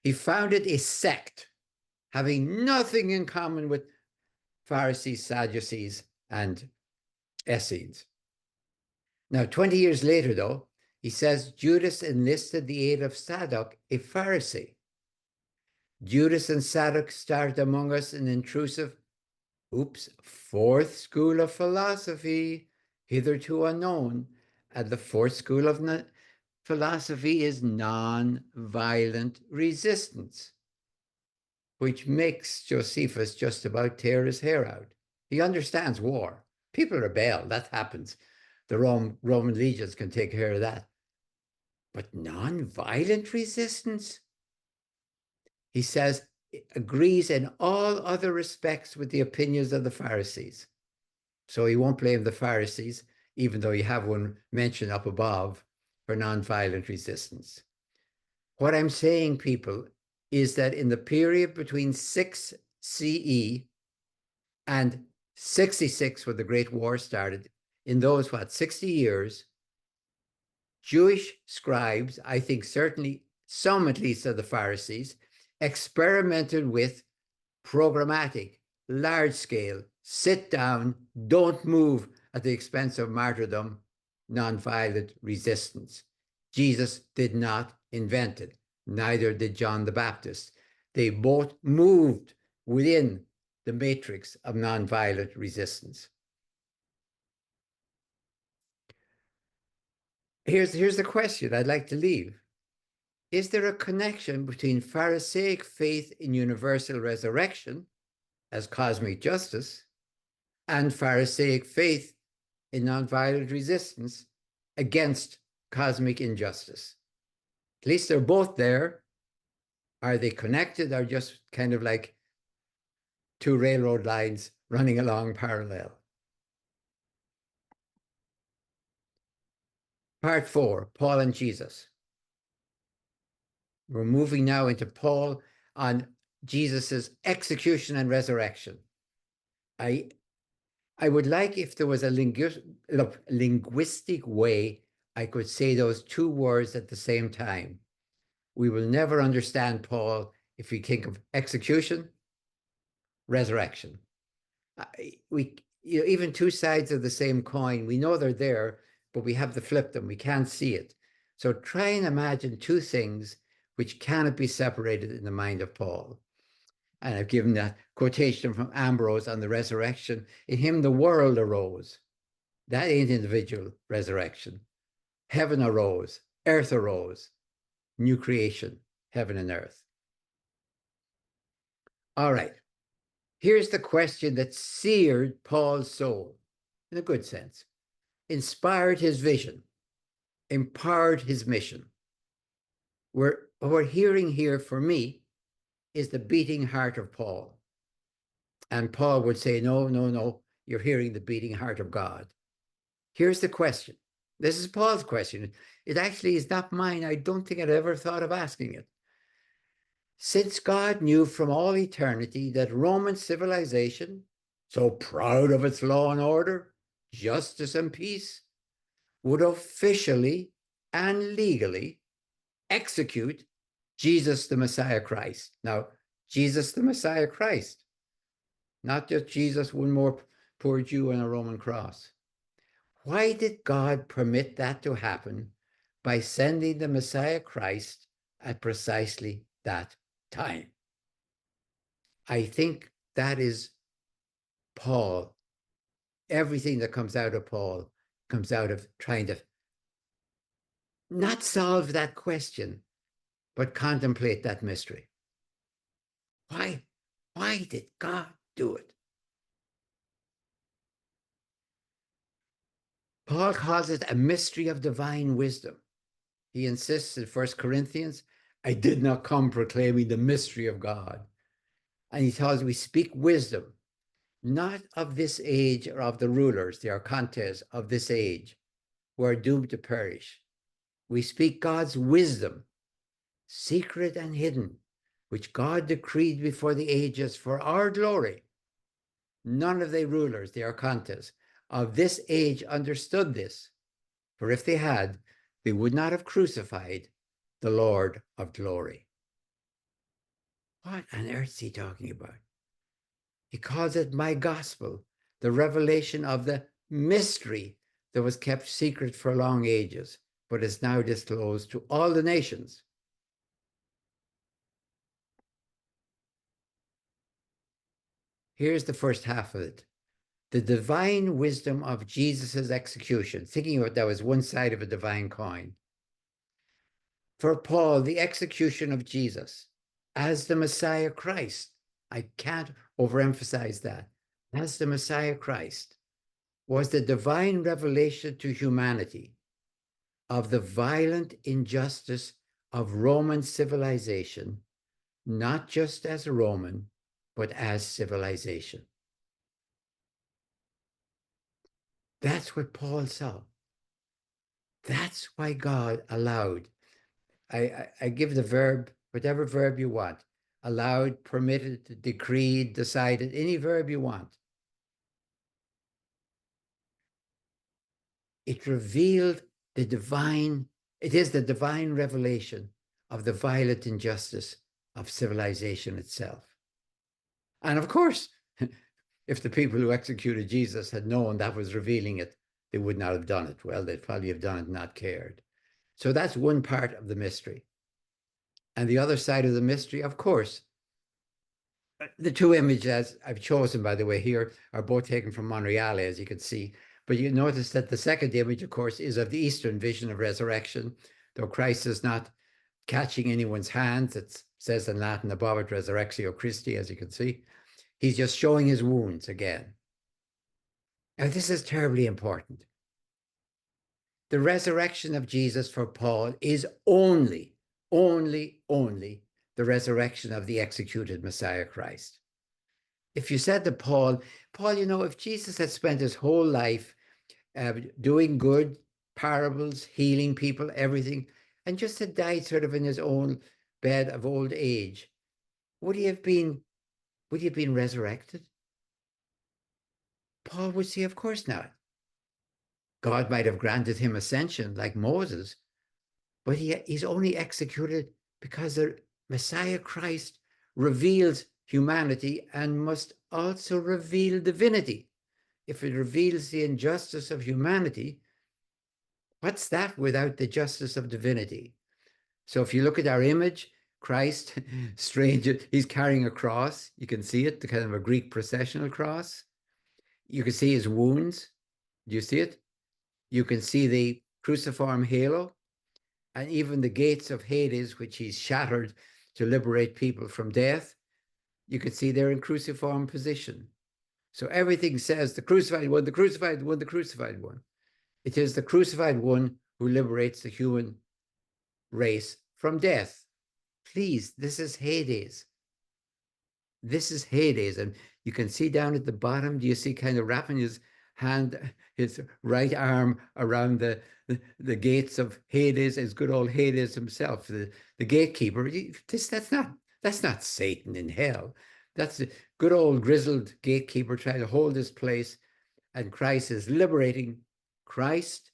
B: He founded a sect having nothing in common with Pharisees, Sadducees, and Essenes. Now, 20 years later, though, he says Judas enlisted the aid of Zadok, a Pharisee. Judas and Zadok started among us an intrusive, fourth school of philosophy, hitherto unknown. And the fourth school of philosophy is non-violent resistance, which makes Josephus just about tear his hair out. He understands war. People rebel, that happens. The Roman legions can take care of that. But non-violent resistance? He says, agrees in all other respects with the opinions of the Pharisees. So he won't blame the Pharisees, even though you have one mentioned up above, for non-violent resistance. What I'm saying, people, is that in the period between 6 CE and 66, when the Great War started, in those, 60 years, Jewish scribes, I think certainly some at least of the Pharisees, experimented with programmatic, large scale, sit down, don't move at the expense of martyrdom, nonviolent resistance. Jesus did not invent it. Neither did John the Baptist. They both moved within the matrix of nonviolent resistance. Here's the question I'd like to leave. Is there a connection between Pharisaic faith in universal resurrection as cosmic justice and Pharisaic faith in nonviolent resistance against cosmic injustice? At least they're both there. Are they connected or just kind of like two railroad lines running along parallel? Part 4, Paul and Jesus. We're moving now into Paul on Jesus's execution and resurrection. I I would like if there was a linguistic way I could say those two words at the same time. We will never understand Paul if we think of execution, resurrection. Even two sides of the same coin, we know they're there, but we have to flip them. We can't see it. So try and imagine two things which cannot be separated in the mind of Paul. And I've given that quotation from Ambrose on the resurrection. In him, the world arose. That ain't individual resurrection. Heaven arose, earth arose, new creation, heaven and earth. All right. Here's the question that seared Paul's soul, in a good sense, inspired his vision, empowered his mission. What we're hearing here for me is the beating heart of Paul. And Paul would say, no, no, no, you're hearing the beating heart of God. Here's the question. This is Paul's question. It actually is not mine. I don't think I'd ever thought of asking it. Since God knew from all eternity that Roman civilization, so proud of its law and order, justice and peace, would officially and legally execute Jesus the Messiah Christ. Now, Jesus the Messiah Christ, not just Jesus, one more poor Jew on a Roman cross. Why did God permit that to happen by sending the Messiah Christ at precisely that time? I think that is Paul. Everything that comes out of Paul comes out of trying to not solve that question, but contemplate that mystery. Why? Why did God do it? Paul calls it a mystery of divine wisdom. He insists in 1 Corinthians, I did not come proclaiming the mystery of God. And he tells us we speak wisdom, not of this age or of the rulers, the archontes of this age, who are doomed to perish. We speak God's wisdom, secret and hidden, which God decreed before the ages for our glory. None of the rulers, the archontes, of this age understood this, for if they had, they would not have crucified the Lord of glory. What on earth is he talking about? He calls it my gospel, the revelation of the mystery that was kept secret for long ages, but is now disclosed to all the nations. Here's the first half of it. The divine wisdom of Jesus's execution. Thinking of it, that was one side of a divine coin. For Paul, the execution of Jesus as the Messiah Christ, I can't overemphasize that, as the Messiah Christ, was the divine revelation to humanity of the violent injustice of Roman civilization, not just as a Roman, but as civilization. That's what Paul saw. That's why God allowed. I give the verb, whatever verb you want, allowed, permitted, decreed, decided, any verb you want. It revealed the divine, it is the divine revelation of the violent injustice of civilization itself. And of course, if the people who executed Jesus had known that was revealing it, they would not have done it. Well, they'd probably have done it and not cared. So that's one part of the mystery. And the other side of the mystery, of course, the two images I've chosen, by the way, here are both taken from Monreale, as you can see. But you notice that the second image, of course, is of the Eastern vision of resurrection, though Christ is not catching anyone's hands. It says in Latin above it, Resurrectio Christi, as you can see. He's just showing his wounds again. Now, this is terribly important. The resurrection of Jesus for Paul is only only the resurrection of the executed Messiah Christ. If you said to Paul, if Jesus had spent his whole life doing good, parables, healing people, everything, and just had died sort of in his own bed of old age, would he have been resurrected? Paul would say, of course not. God might have granted him ascension like Moses, but he's only executed because the Messiah Christ reveals humanity and must also reveal divinity. If it reveals the injustice of humanity, what's that without the justice of divinity? So if you look at our image, Christ, strange, he's carrying a cross. You can see it, the kind of a Greek processional cross. You can see his wounds. Do you see it? You can see the cruciform halo and even the gates of Hades, which he's shattered to liberate people from death. You can see they're in cruciform position. So everything says the crucified one, the crucified one, the crucified one. It is the crucified one who liberates the human race from death. Please, this is Hades. This is Hades. And you can see down at the bottom, do you see kind of wrapping his hand, his right arm around the gates of Hades, as good old Hades himself, the gatekeeper. That's not Satan in hell. That's the good old grizzled gatekeeper trying to hold his place, and Christ is liberating. Christ,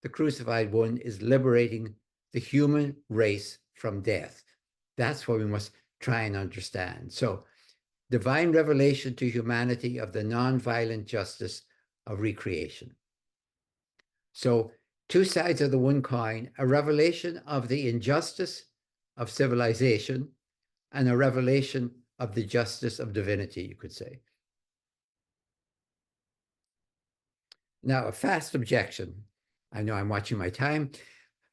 B: the crucified one, is liberating the human race from death. That's what we must try and understand. So, divine revelation to humanity of the non-violent justice of recreation. So, two sides of the one coin, a revelation of the injustice of civilization and a revelation of the justice of divinity, you could say. Now, a fast objection. I know I'm watching my time.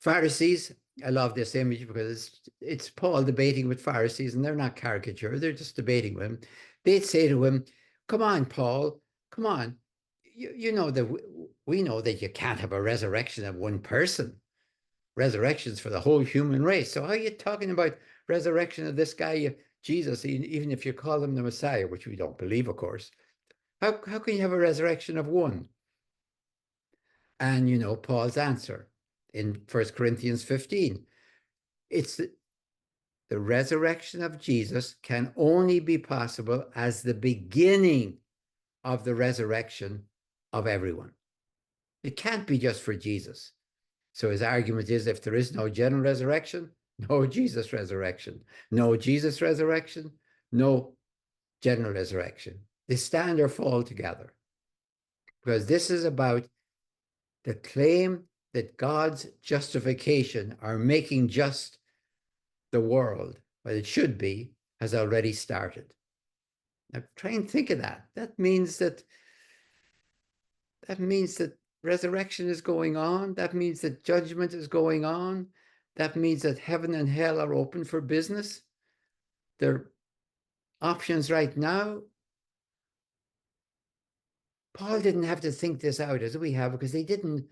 B: Pharisees, I love this image because it's Paul debating with Pharisees, and they're not caricature, they're just debating with him. They'd say to him, come on, Paul, come on. You know that we know that you can't have a resurrection of one person. Resurrections for the whole human race. So how are you talking about resurrection of this guy, Jesus, even if you call him the Messiah, which we don't believe, of course? How can you have a resurrection of one? And Paul's answer in 1 Corinthians 15. It's the resurrection of Jesus can only be possible as the beginning of the resurrection of everyone. It can't be just for Jesus. So his argument is if there is no general resurrection, no Jesus resurrection. No Jesus resurrection, no general resurrection. They stand or fall together. Because this is about the claim that God's justification, or making just the world what it should be, has already started. Now try and think of that. That means that resurrection is going on. That means that judgment is going on. That means that heaven and hell are open for business. There are options right now. Paul didn't have to think this out as we have, because he didn't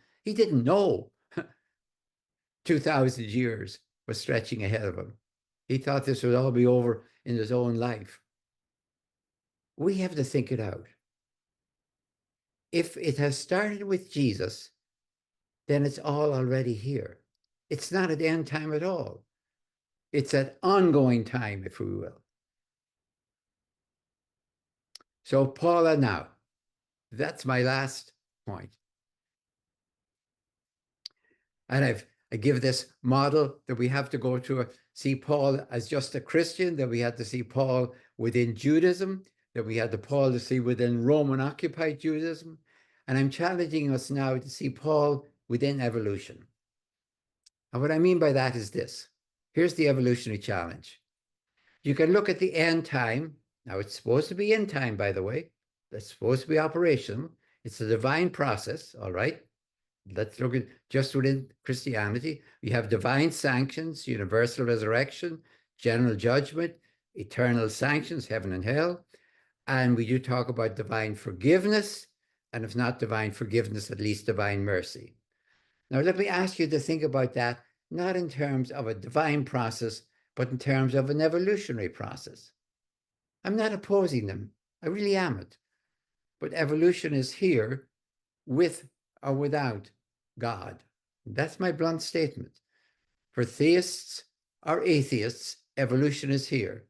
B: know 2,000 years was stretching ahead of him. He thought this would all be over in his own life. We have to think it out. If it has started with Jesus, then it's all already here. It's not at end time at all. It's at ongoing time, if we will. So Paula now, that's my last point. And I give this model that we have to go to see Paul as just a Christian, that we had to see Paul within Judaism, that we had to Paul to see within Roman occupied Judaism. And I'm challenging us now to see Paul within evolution. And what I mean by that is this. Here's the evolutionary challenge. You can look at the end time. Now, it's supposed to be end time, by the way. That's supposed to be operational. It's a divine process, all right? Let's look at just within Christianity. We have divine sanctions, universal resurrection, general judgment, eternal sanctions, heaven and hell. And we do talk about divine forgiveness, and if not divine forgiveness, at least divine mercy. Now, let me ask you to think about that not in terms of a divine process, but in terms of an evolutionary process. I'm not opposing them. I really am it. But evolution is here with or without God. That's my blunt statement. For theists or atheists, evolution is here,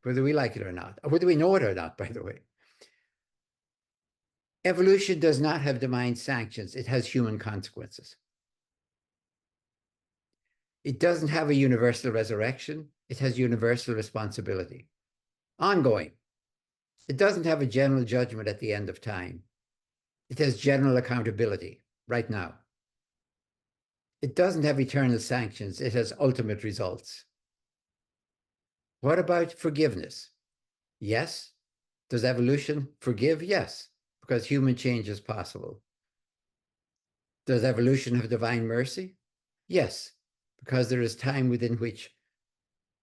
B: whether we like it or not, or whether we know it or not, by the way. Evolution does not have divine sanctions, it has human consequences. It doesn't have a universal resurrection, it has universal responsibility, ongoing. It doesn't have a general judgment at the end of time, it has general accountability right now. It doesn't have eternal sanctions, it has ultimate results. What about forgiveness? Yes. Does evolution forgive? Yes, because human change is possible. Does evolution have divine mercy? Yes, because there is time within which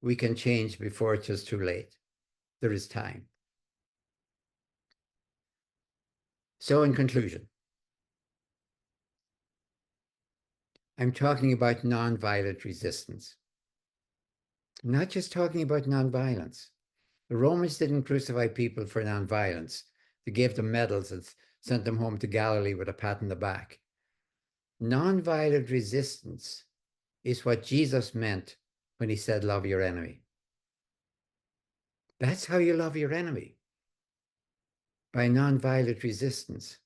B: we can change before it is too late. There is time. So, in conclusion, I'm talking about nonviolent resistance. I'm not just talking about nonviolence. The Romans didn't crucify people for nonviolence. They gave them medals and sent them home to Galilee with a pat on the back. Nonviolent resistance is what Jesus meant when he said, love your enemy. That's how you love your enemy, by nonviolent resistance.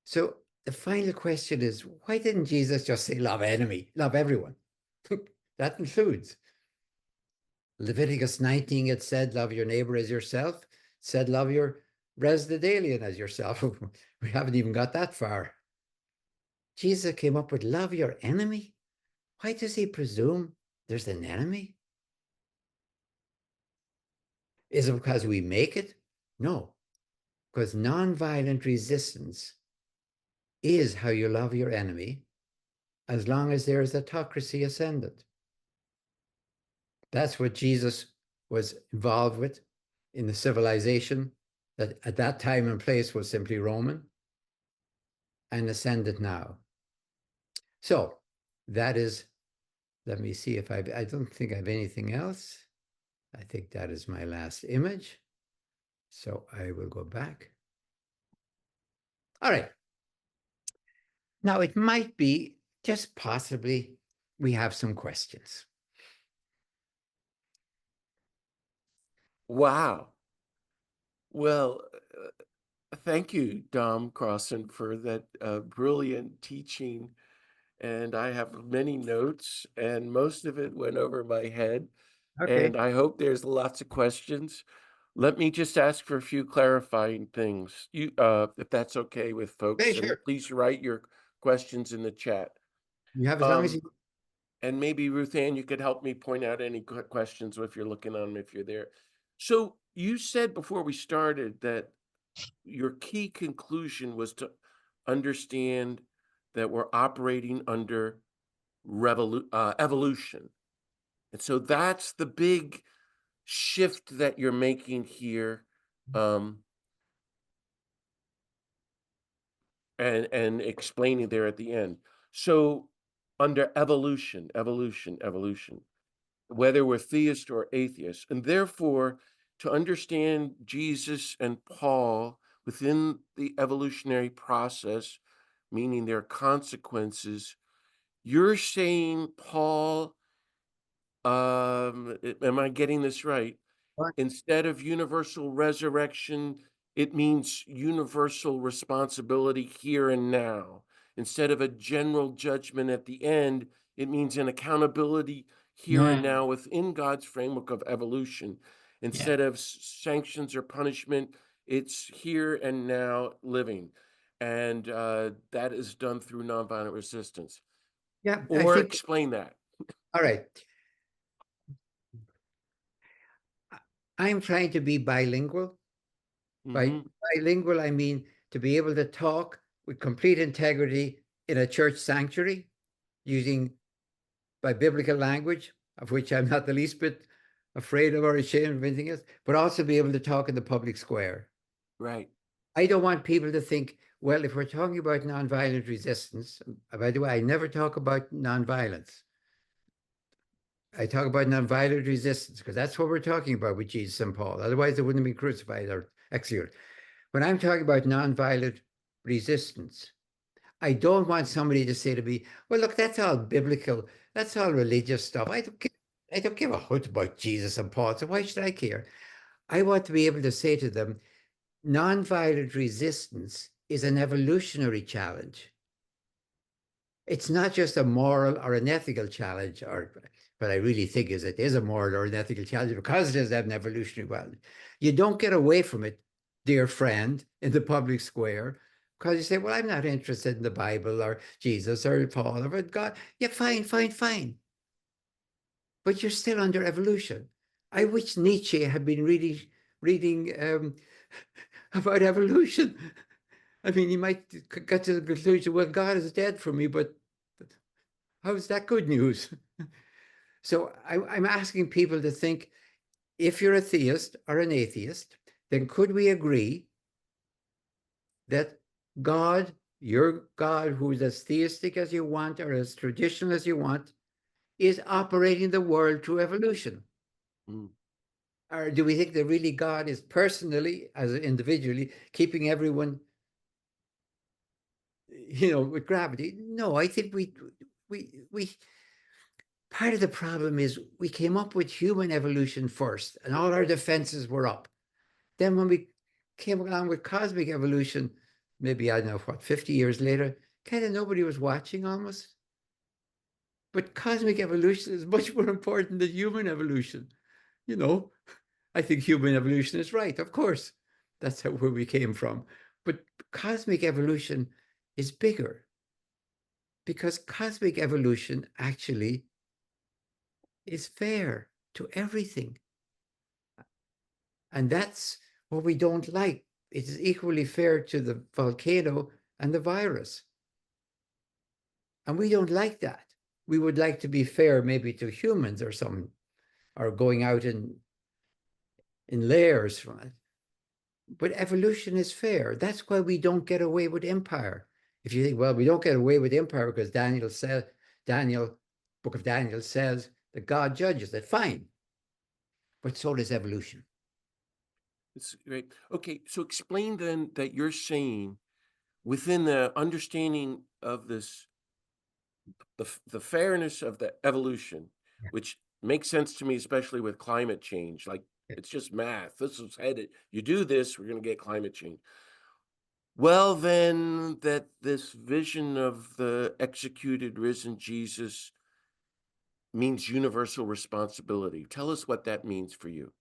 B: So the final question is, why didn't Jesus just say, love enemy, love everyone? That includes Leviticus 19, it said, love your neighbor as yourself. It said, love your resident alien as yourself. We haven't even got that far. Jesus came up with love your enemy. Why does he presume there's an enemy? Is it because we make it? No, because nonviolent resistance is how you love your enemy as long as there is autocracy ascendant. That's what Jesus was involved with in the civilization that at that time and place was simply Roman and ascendant now. So that is, let me see if I don't think I have anything else. I think that is my last image. So I will go back. All right. Now it might be just possibly we have some questions.
A: Wow. Well, thank you, Dom Crossan, for that brilliant teaching. And I have many notes, and most of it went over my head. And
B: Okay.
A: I hope there's lots of questions. Let me just ask for a few clarifying things. If that's okay with
B: Okay,
A: folks, and
B: sure.
A: please write your questions in the chat.
B: You have as long as
A: Um,
B: you.
A: and maybe Ruth Ann, you could help me point out any questions if you're looking on them, if you're there. So you said before we started that your key conclusion was to understand that we're operating under evolution. And so that's the big shift that you're making here. Um, and explaining there at the end. So under evolution, whether we're theist or atheist, and therefore to understand Jesus and Paul within the evolutionary process, meaning their consequences, you're saying Paul, am I getting this right? Instead of universal resurrection, it means universal responsibility here and now. Instead of a general judgment at the end, it means an accountability here and
B: Yeah.
A: now within God's framework of evolution.
B: Yeah.
A: Instead of sanctions or punishment, it's here and now living. And that is done through nonviolent resistance.
B: Yeah. I
A: Or
B: think,
A: explain that.
B: all right. I'm trying to be bilingual. By
A: Hmm.
B: bilingual, I mean to be able to talk with complete integrity in a church sanctuary using by biblical language, of which I'm not the least bit afraid of or ashamed of anything else, but also be able to talk in the public square.
A: Right.
B: I don't want people to think Well, if we're talking about nonviolent resistance, by the way, I never talk about nonviolence. I talk about nonviolent resistance because that's what we're talking about with Jesus and Paul. Otherwise, they wouldn't have been crucified or executed. When I'm talking about nonviolent resistance, I don't want somebody to say to me, well, look, that's all biblical. That's all religious stuff. I don't give a hoot about Jesus and Paul. So why should I care? I want to be able to say to them, nonviolent resistance is an evolutionary challenge. It's not just a moral or an ethical challenge, or what I really think is it is a moral or an ethical challenge because it is an evolutionary challenge. You don't get away from it, dear friend, in the public square because you say, well, I'm not interested in the Bible or Jesus or Paul or God. Yeah, fine, fine, fine. But you're still under evolution. I wish Nietzsche had been reading about evolution. I mean, he might get to the conclusion, well, God is dead for me, but how is that good news? So I'm asking people to think, if you're a theist or an atheist, then could we agree that God, your God, who is as theistic as you want or as traditional as you want, is operating the world through evolution?
A: Mm.
B: Or do we think that really God is personally, as individually, keeping everyone, with gravity? No, I think we part of the problem is we came up with human evolution first, and all our defenses were up. Then when we came along with cosmic evolution, maybe I don't know what, 50 years later, kind of nobody was watching almost. But cosmic evolution is much more important than human evolution. You know, I think human evolution is right, of course. That's where we came from. But cosmic evolution is bigger because cosmic evolution actually is fair to everything. And that's what we don't like. It is equally fair to the volcano and the virus. And we don't like that. We would like to be fair maybe to humans or some, or going out in layers from it. But evolution is fair. That's why we don't get away with empire. If you think, well, we don't get away with empire because Book of Daniel says that God judges it, fine. But so does evolution.
A: It's great. Okay, so explain then that you're saying within the understanding of this, the fairness of the evolution,
B: Yeah.
A: which makes sense to me, especially with climate change. Like it's just math. This is headed. You do this, we're going to get climate change. Well, then that this vision of the executed risen Jesus means universal responsibility. Tell us what that means for you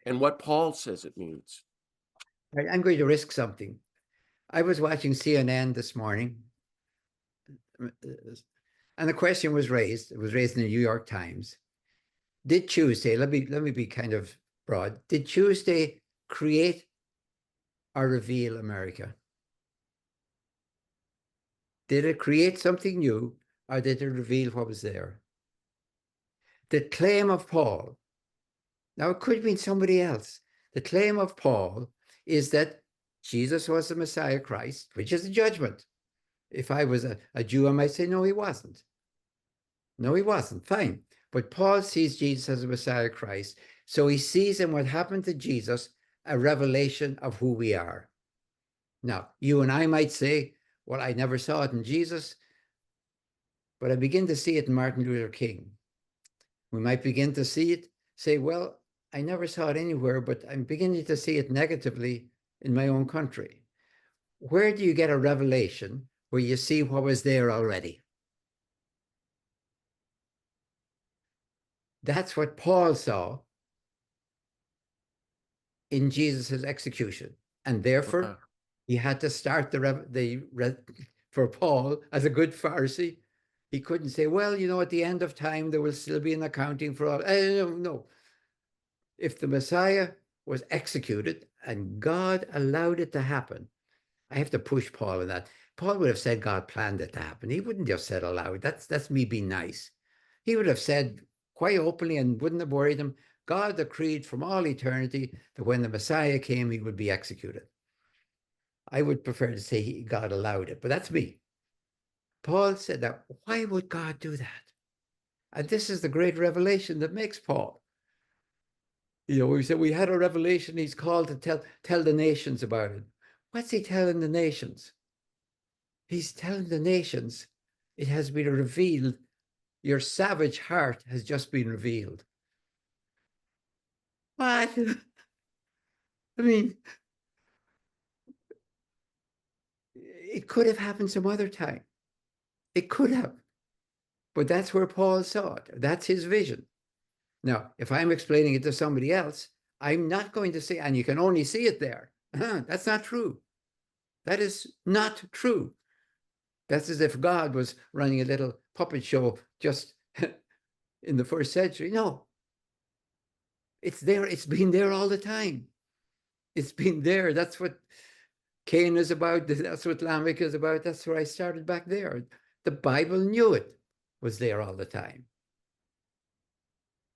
A: and what Paul says it means.
B: Right, I'm going to risk something. I was watching CNN this morning, and the question was raised. It was raised in the New York Times. Did Tuesday, let me be kind of broad, did Tuesday create or reveal America? Did it create something new or did it reveal what was there? The claim of Paul, now it could have been somebody else. The claim of Paul is that Jesus was the Messiah Christ, which is a judgment. If I was a Jew, I might say, no, he wasn't. No, he wasn't. Fine. But Paul sees Jesus as a Messiah Christ. So he sees in what happened to Jesus a revelation of who we are. Now, you and I might say, well, I never saw it in Jesus, but I begin to see it in Martin Luther King. We might begin to see it, say, well, I never saw it anywhere, but I'm beginning to see it negatively in my own country. Where do you get a revelation where you see what was there already? That's what Paul saw in Jesus' execution. And therefore,
A: Wow.
B: he had to start for Paul, as a good Pharisee, he couldn't say, well, at the end of time, there will still be an accounting for all. No, no. If the Messiah was executed and God allowed it to happen, I have to push Paul on that. Paul would have said God planned it to happen. He wouldn't have said aloud. That's me being nice. He would have said quite openly and wouldn't have worried him. God decreed from all eternity that when the Messiah came, he would be executed. I would prefer to say God allowed it, but that's me. Paul said that. Why would God do that? And this is the great revelation that makes Paul. We said we had a revelation. He's called to tell the nations about it. What's he telling the nations? He's telling the nations it has been revealed. Your savage heart has just been revealed. What? I mean, it could have happened some other time. It could have, but that's where Paul saw it. That's his vision. Now, if I'm explaining it to somebody else, I'm not going to say, and you can only see it there. That's not true. That is not true. That's as if God was running a little puppet show just in the first century. No, it's there. It's been there all the time. It's been there. That's what Cain is about. That's what Lamech is about. That's where I started back there. The Bible knew it was there all the time.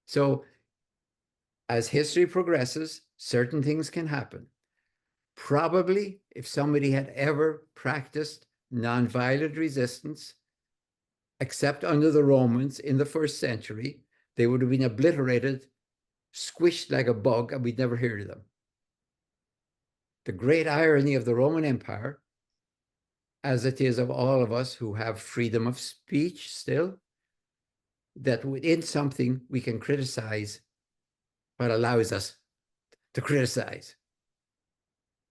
B: So as history progresses, certain things can happen. Probably if somebody had ever practiced nonviolent resistance, except under the Romans in the first century, they would have been obliterated, squished like a bug, and we'd never hear of them. The great irony of the Roman Empire, as it is of all of us who have freedom of speech still, that within something we can criticize what allows us to criticize.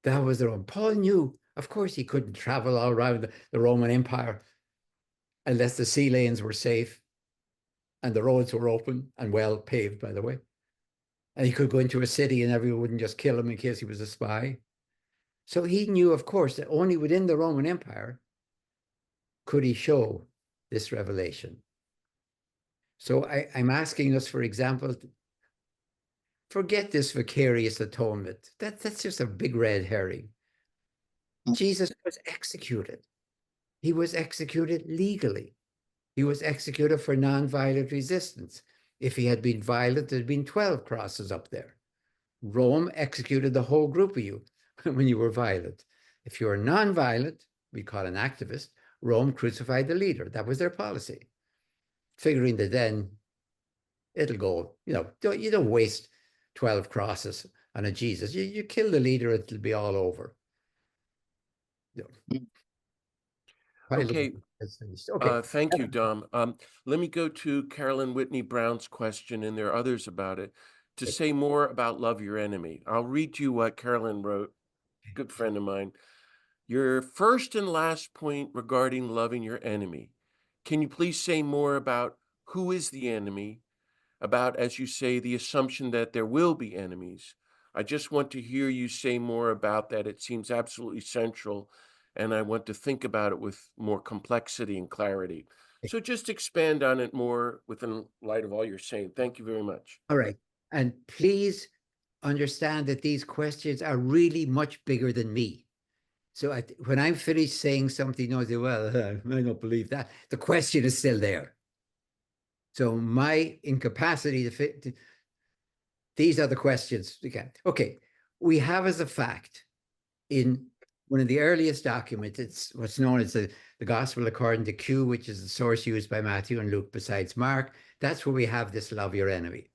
B: That was the Roman. Paul knew, of course, he couldn't travel all around the Roman Empire unless the sea lanes were safe and the roads were open and well paved, by the way. And he could go into a city and everyone wouldn't just kill him in case he was a spy. So he knew, of course, that only within the Roman Empire could he show this revelation. So I'm asking us, for example, forget this vicarious atonement. That's just a big red herring. Jesus was executed. He was executed legally. He was executed for nonviolent resistance. If he had been violent, there'd been 12 crosses up there. Rome executed the whole group of you when you were violent. If you were nonviolent, we call an activist, Rome crucified the leader. That was their policy, figuring that then it'll go, you don't waste 12 crosses on a Jesus. You kill the leader, it'll be all over.
A: Okay,
B: Okay.
A: thank you, Dom. Let me go to Carolyn Whitney Brown's question, and there are others about it. To say more about love your enemy. I'll read you what Carolyn wrote, good friend of mine. Your first and last point regarding loving your enemy. Can you please say more about who is the enemy? About, as you say, the assumption that there will be enemies. I just want to hear you say more about that. It seems absolutely central, and I want to think about it with more complexity and clarity. So just expand on it more within light of all you're saying. Thank you very much.
B: All right. And please understand that these questions are really much bigger than me. So when I'm finished saying something, I say, well, I don't believe that. The question is still there. So my incapacity to fit, these are the questions. Okay. We have as a fact in one of the earliest documents, it's what's known as the Gospel according to Q, which is the source used by Matthew and Luke besides Mark. That's where we have this love your enemy.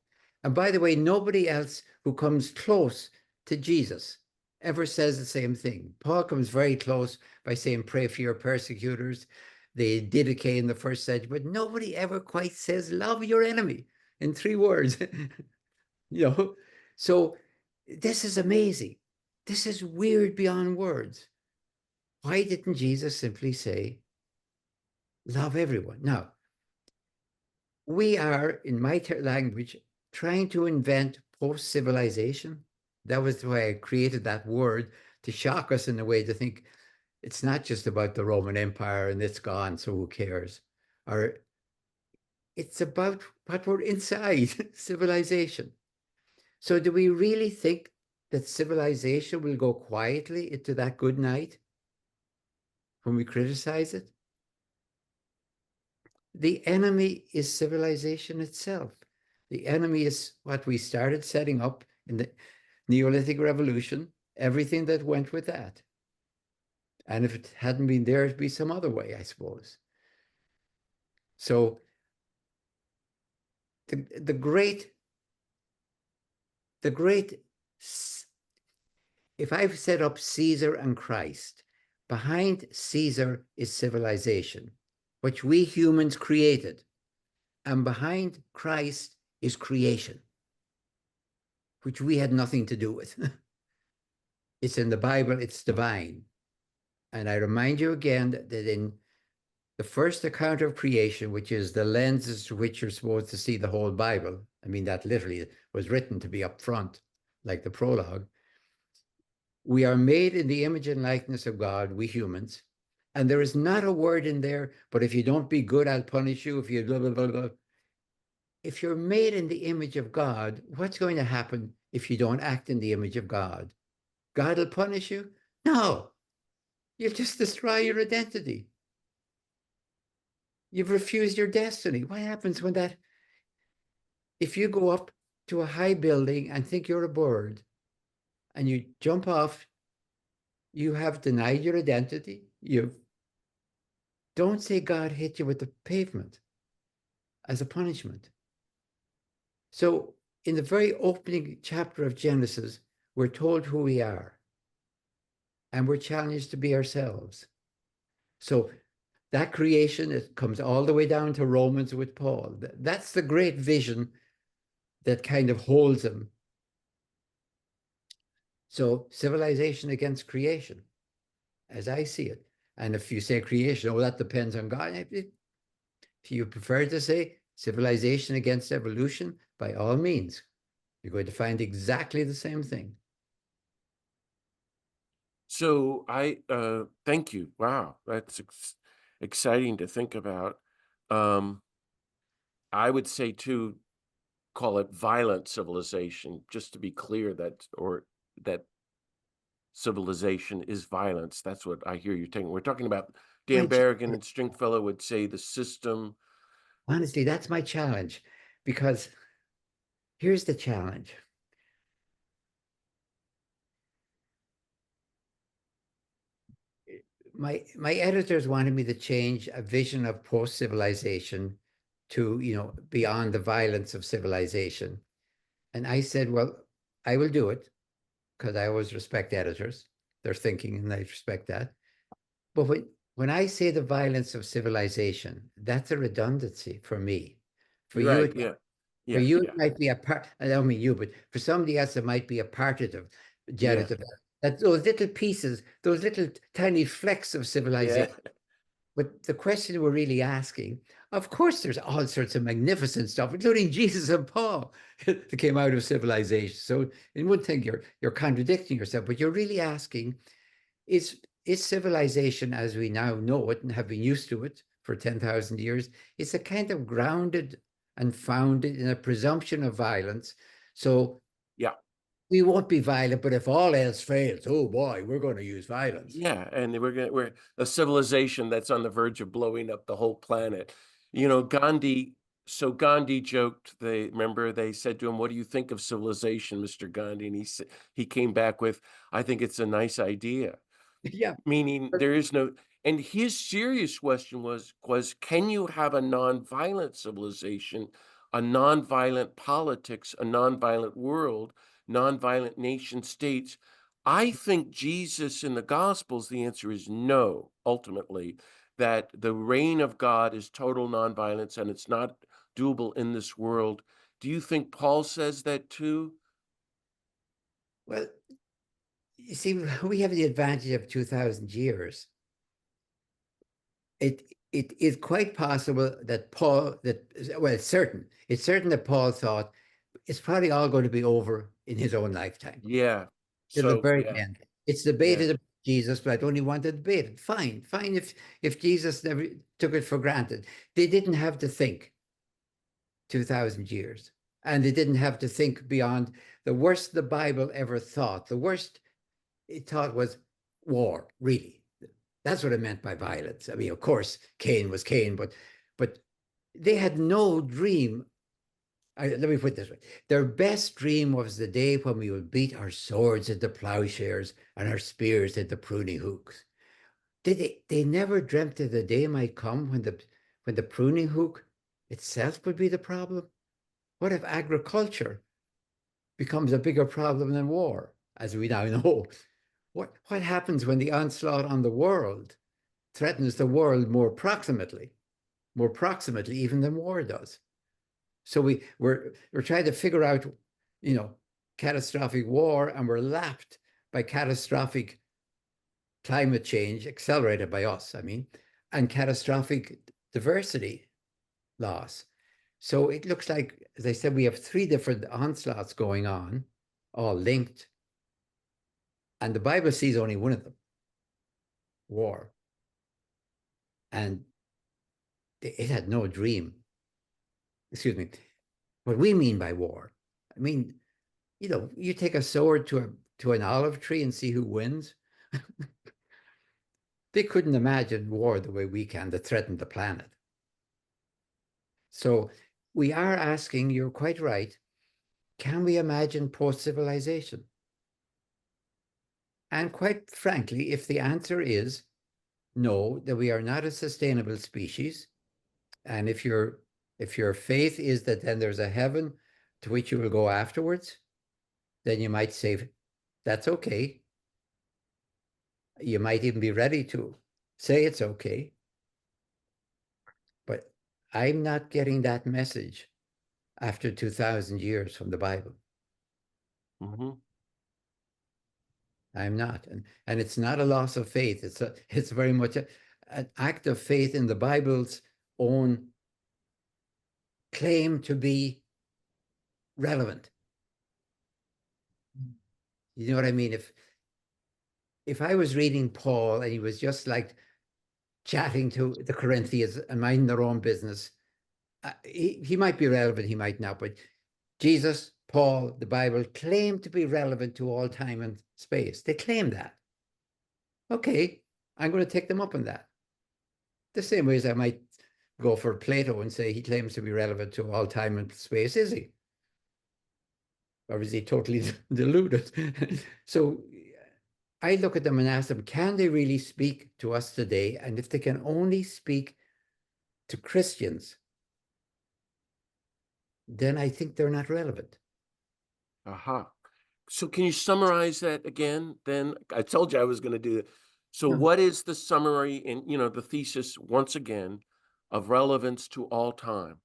B: And by the way, nobody else who comes close to Jesus ever says the same thing. Paul comes very close by saying, pray for your persecutors. They Didache in the first century, but nobody ever quite says, love your enemy in 3 words. So this is amazing. This is weird beyond words. Why didn't Jesus simply say, love everyone? Now, we are, in my language, trying to invent post-civilization. That was why I created that word, to shock us in a way, to think it's not just about the Roman Empire and it's gone, so who cares? Or it's about what we're inside, civilization. So do we really think that civilization will go quietly into that good night when we criticize it? The enemy is civilization itself. The enemy is what we started setting up in the Neolithic Revolution, everything that went with that. And if it hadn't been there, it'd be some other way, I suppose. So the great, the great, if I've set up Caesar and Christ, behind Caesar is civilization, which we humans created. And behind Christ is creation, which we had nothing to do with. It's in the Bible, it's divine. And I remind you again that in the first account of creation, which is the lenses through which you're supposed to see the whole Bible, I mean, that literally was written to be up front, like the prologue. We are made in the image and likeness of God, we humans. And there is not a word in there, but if you don't be good, I'll punish you. If you blah, blah, blah, blah. If you're made in the image of God, what's going to happen if you don't act in the image of God? God will punish you? No, you'll just destroy your identity. You've refused your destiny. What happens when that, if you go up to a high building and think you're a bird and you jump off, you have denied your identity. You don't say God hit you with the pavement as a punishment. So in the very opening chapter of Genesis, we're told who we are and we're challenged to be ourselves. So that creation, it comes all the way down to Romans with Paul. That's the great vision that kind of holds him. So civilization against creation, as I see it. And if you say creation, oh, that depends on God. If you prefer to say civilization against evolution, by all means, you're going to find exactly the same thing.
A: So I thank you. Wow, that's exciting to think about. Um, I would say too, call it violent civilization, just to be clear that civilization is violence. That's what I hear you taking. We're talking about Dan
B: My,
A: Berrigan and Stringfellow would say the system.
B: honestly, that's my challenge, because here's the challenge. My editors wanted me to change a vision of post-civilization to, beyond the violence of civilization. And I said, well, I will do it because I always respect editors, their thinking, and I respect that. But when I say the violence of civilization, that's a redundancy for me. For
A: You're
B: you,
A: right.
B: it
A: Yeah.
B: For
A: Yeah.
B: you, it
A: Yeah.
B: might be a part, I don't mean you, but for somebody else, it might be a partitive,
A: Yeah.
B: genitive. That those little pieces, those little tiny flecks of
A: Yeah.
B: civilization. But the question we're really asking, of course, there's all sorts of magnificent stuff, including Jesus and Paul, that came out of civilization. So in one thing, you're contradicting yourself, but you're really asking, is civilization as we now know it and have been used to it for 10,000 years, it's a kind of grounded and founded in a presumption of violence. So
A: Yeah.
B: we won't be violent, but if all else fails, oh boy, we're going to use violence.
A: Yeah, and we're a civilization that's on the verge of blowing up the whole planet. Gandhi. So Gandhi joked. They said to him, "What do you think of civilization, Mr. Gandhi?" And he came back with, "I think it's a nice idea."
B: Yeah.
A: Meaning there is no. And his serious question was, can you have a nonviolent civilization, a nonviolent politics, a nonviolent world, nonviolent nation states? I think Jesus in the Gospels, the answer is no, ultimately, that the reign of God is total nonviolence and it's not doable in this world. Do you think Paul says that too?
B: Well, you see, we have the advantage of 2,000 years. It is quite possible that well, it's certain that Paul thought it's probably all going to be over in his own lifetime.
A: Yeah.
B: To the
A: So,
B: very
A: yeah,
B: end. It's
A: yeah.
B: debated about Jesus, but I don't even want to debate it. Fine, fine. If Jesus never took it for granted, they didn't have to think 2,000 years, and they didn't have to think beyond the worst the Bible ever thought. The worst it thought was war. Really, that's what it meant by violence. I mean, of course, Cain was Cain, but they had no dream. Let me put it this way. Their best dream was the day when we would beat our swords into plowshares and our spears into pruning hooks. They never dreamt that the day might come when the pruning hook itself would be the problem? What if agriculture becomes a bigger problem than war, as we now know? What happens when the onslaught on the world threatens the world more proximately even than war does? So we're trying to figure out, you know, catastrophic war, and we're lapped by catastrophic climate change, accelerated by us, I mean, and catastrophic diversity loss. So it looks like, as I said, we have three different onslaughts going on, all linked. And the Bible sees only one of them, war. And it had no dream. Excuse me. What we mean by war, I mean, you know, you take a sword to an olive tree and see who wins. They couldn't imagine war the way we can that threatened the planet. So we are asking, you're quite right, can we imagine post-civilization? And quite frankly, if the answer is no, that we are not a sustainable species, and if your faith is that then there's a heaven to which you will go afterwards, then you might say that's okay. You might even be ready to say it's okay. But I'm not getting that message after 2,000 years from the Bible.
A: Mhm.
B: I'm not. And it's not a loss of faith. It's very much an act of faith in the Bible's own claim to be relevant. You know what I mean? If I was reading Paul and he was just like chatting to the Corinthians and minding their own business, he might be relevant, he might not, but Jesus, Paul, the Bible claim to be relevant to all time and space. They claim that. Okay, I'm going to take them up on that. The same way as I might go for Plato and say he claims to be relevant to all time and space. Is he? Or is he totally deluded? So I look at them and ask them, can they really speak to us today? And if they can only speak to Christians, then I think they're not relevant.
A: Aha. So can you summarize that again? Then I told you I was going to do it. So
B: No.
A: what is the summary in, the thesis once again of relevance to all time?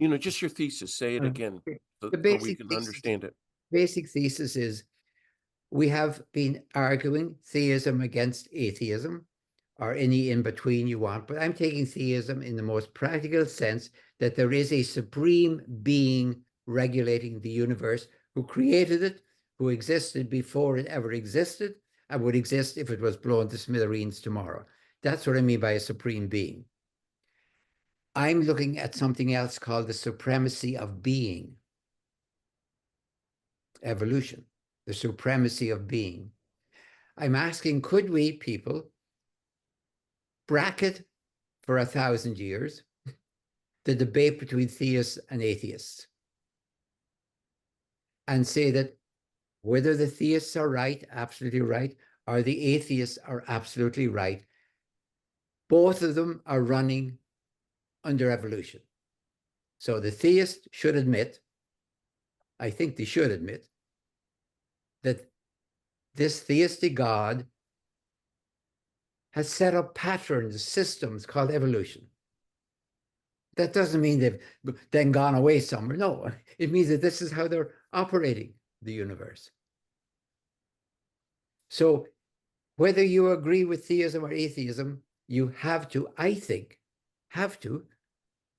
A: Just your thesis. Say it
B: Uh,
A: again
B: the
A: so we can understand it.
B: basic thesis is we have been arguing theism against atheism, or any in between you want, but I'm taking theism in the most practical sense that there is a supreme being regulating the universe who created it, who existed before it ever existed, and would exist if it was blown to smithereens tomorrow. That's what I mean by a supreme being. I'm looking at something else called the supremacy of being, evolution, the supremacy of being. I'm asking, could we people bracket for 1,000 years the debate between theists and atheists and say that whether the theists are right, absolutely right, or the atheists are absolutely right, both of them are running under evolution. So the theists should admit, I think they should admit, that this theistic God has set up patterns, systems called evolution. That doesn't mean they've then gone away somewhere. No, it means that this is how they're operating the universe. So whether you agree with theism or atheism, you have to, I think, have to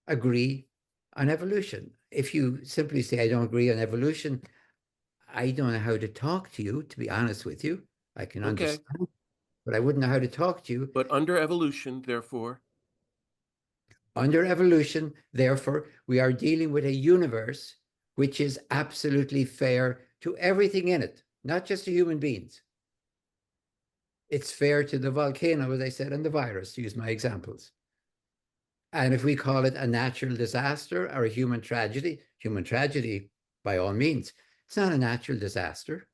B: agree on evolution. If you simply say, I don't agree on evolution, I don't know how to talk to you, to be honest with you. I can
A: Okay.
B: understand, but I wouldn't know how to talk to you.
A: But under evolution, therefore,
B: Under evolution, therefore, we are dealing with a universe which is absolutely fair to everything in it, not just to human beings. It's fair to the volcano, as I said, and the virus, to use my examples. And if we call it a natural disaster or a human tragedy, by all means, it's not a natural disaster.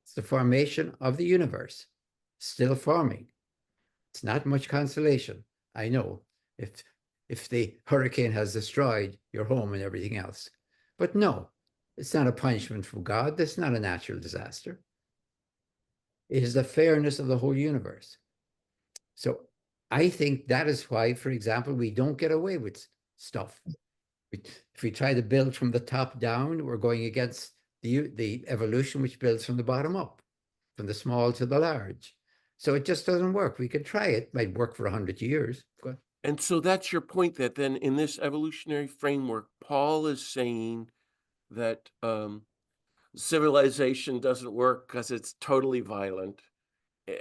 B: It's the formation of the universe, still forming. It's not much consolation. I know if if the hurricane has destroyed your home and everything else. But no, it's not a punishment from God. That's not a natural disaster. It is the fairness of the whole universe. So I think that is why, for example, we don't get away with stuff. If we try to build from the top down, we're going against the evolution which builds from the bottom up, from the small to the large. So it just doesn't work. We could try it. Might work for 100 years.
A: And so that's your point, that then in this evolutionary framework, Paul is saying that civilization doesn't work because it's totally violent,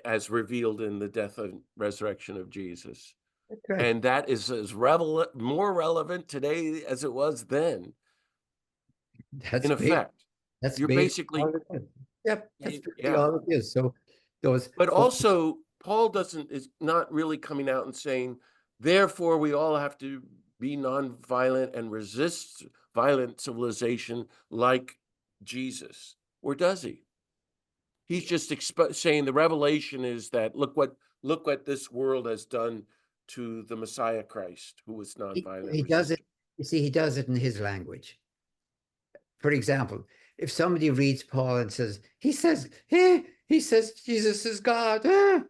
A: as revealed in the death and resurrection of Jesus.
B: That's right.
A: And that is as more relevant today as it was then,
B: That's
A: in
B: big.
A: effect.
B: That's
A: You're
B: basically
A: basically,
B: all it is. Yep, that's basically
A: yeah.
B: all it is. So those,
A: But
B: but
A: also, Paul is not really coming out and saying, therefore, we all have to be nonviolent and resist violent civilization like Jesus. Or does he? He's just saying the revelation is that look what this world has done to the Messiah Christ, who was nonviolent,
B: he does it.
A: resistant.
B: You see, he does it in his language. For example, if somebody reads Paul and he says Jesus is God, and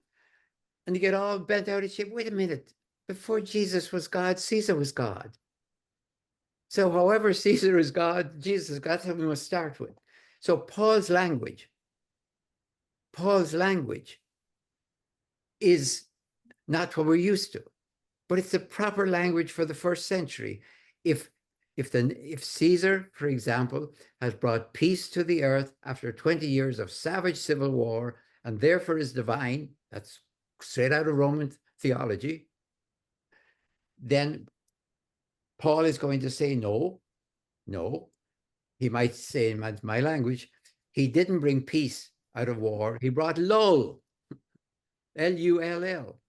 B: you get all bent out of shape. Wait a minute. Before Jesus was God, Caesar was God. So however Caesar is God, Jesus is God, that's what we must start with. So Paul's language is not what we're used to, but it's the proper language for the first century. If if Caesar, for example, has brought peace to the earth after 20 years of savage civil war and therefore is divine, that's straight out of Roman theology, then Paul is going to say no, no. He might say in my language, he didn't bring peace out of war. He brought lull, Lull.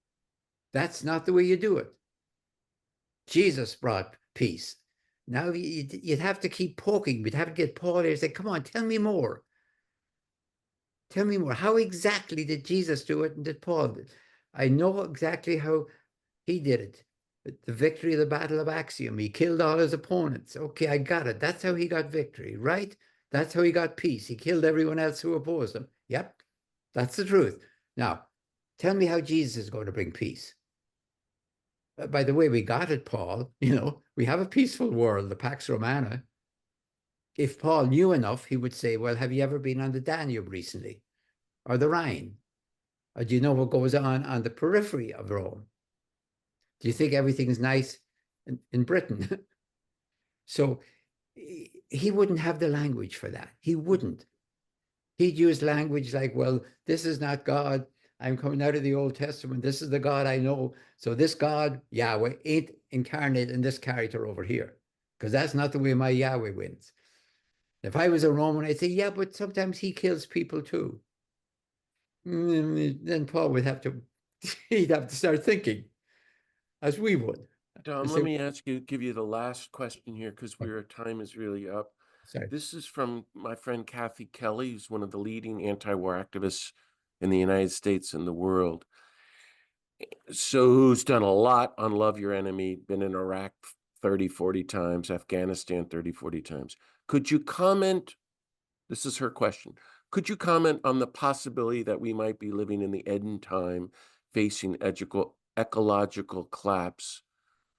B: That's not the way you do it. Jesus brought peace. Now you'd have to keep poking. We'd have to get Paul here and say, come on, tell me more. Tell me more. How exactly did Jesus do it and did Paul do it? I know exactly how he did it. The victory of the Battle of Actium. He killed all his opponents. Okay, I got it. That's how he got victory, right? That's how he got peace. He killed everyone else who opposed him. Yep, that's the truth. Now, tell me how Jesus is going to bring peace. By the way, we got it, Paul. We have a peaceful world, the Pax Romana. If Paul knew enough, he would say, well, have you ever been on the Danube recently or the Rhine? Or do you know what goes on the periphery of Rome? Do you think everything's nice in Britain? So he wouldn't have the language for that. He wouldn't. He'd use language like, well, this is not God. I'm coming out of the Old Testament. This is the God I know. So this God, Yahweh, ain't incarnate in this character over here, because that's not the way my Yahweh wins. If I was a Roman, I'd say, yeah, but sometimes he kills people too. Then Paul would have to, he'd have to start thinking as we would. I
A: Dom, let
B: say,
A: me give you the last question here because our time is really up.
B: sorry.
A: This is from my friend Kathy Kelly, who's one of the leading anti-war activists in the United States and the world. So who's done a lot on Love Your Enemy, been in Iraq 30, 40 times, Afghanistan 30, 40 times. Could you comment? This is her question. Could you comment on the possibility that we might be living in the end time, facing ecological collapse?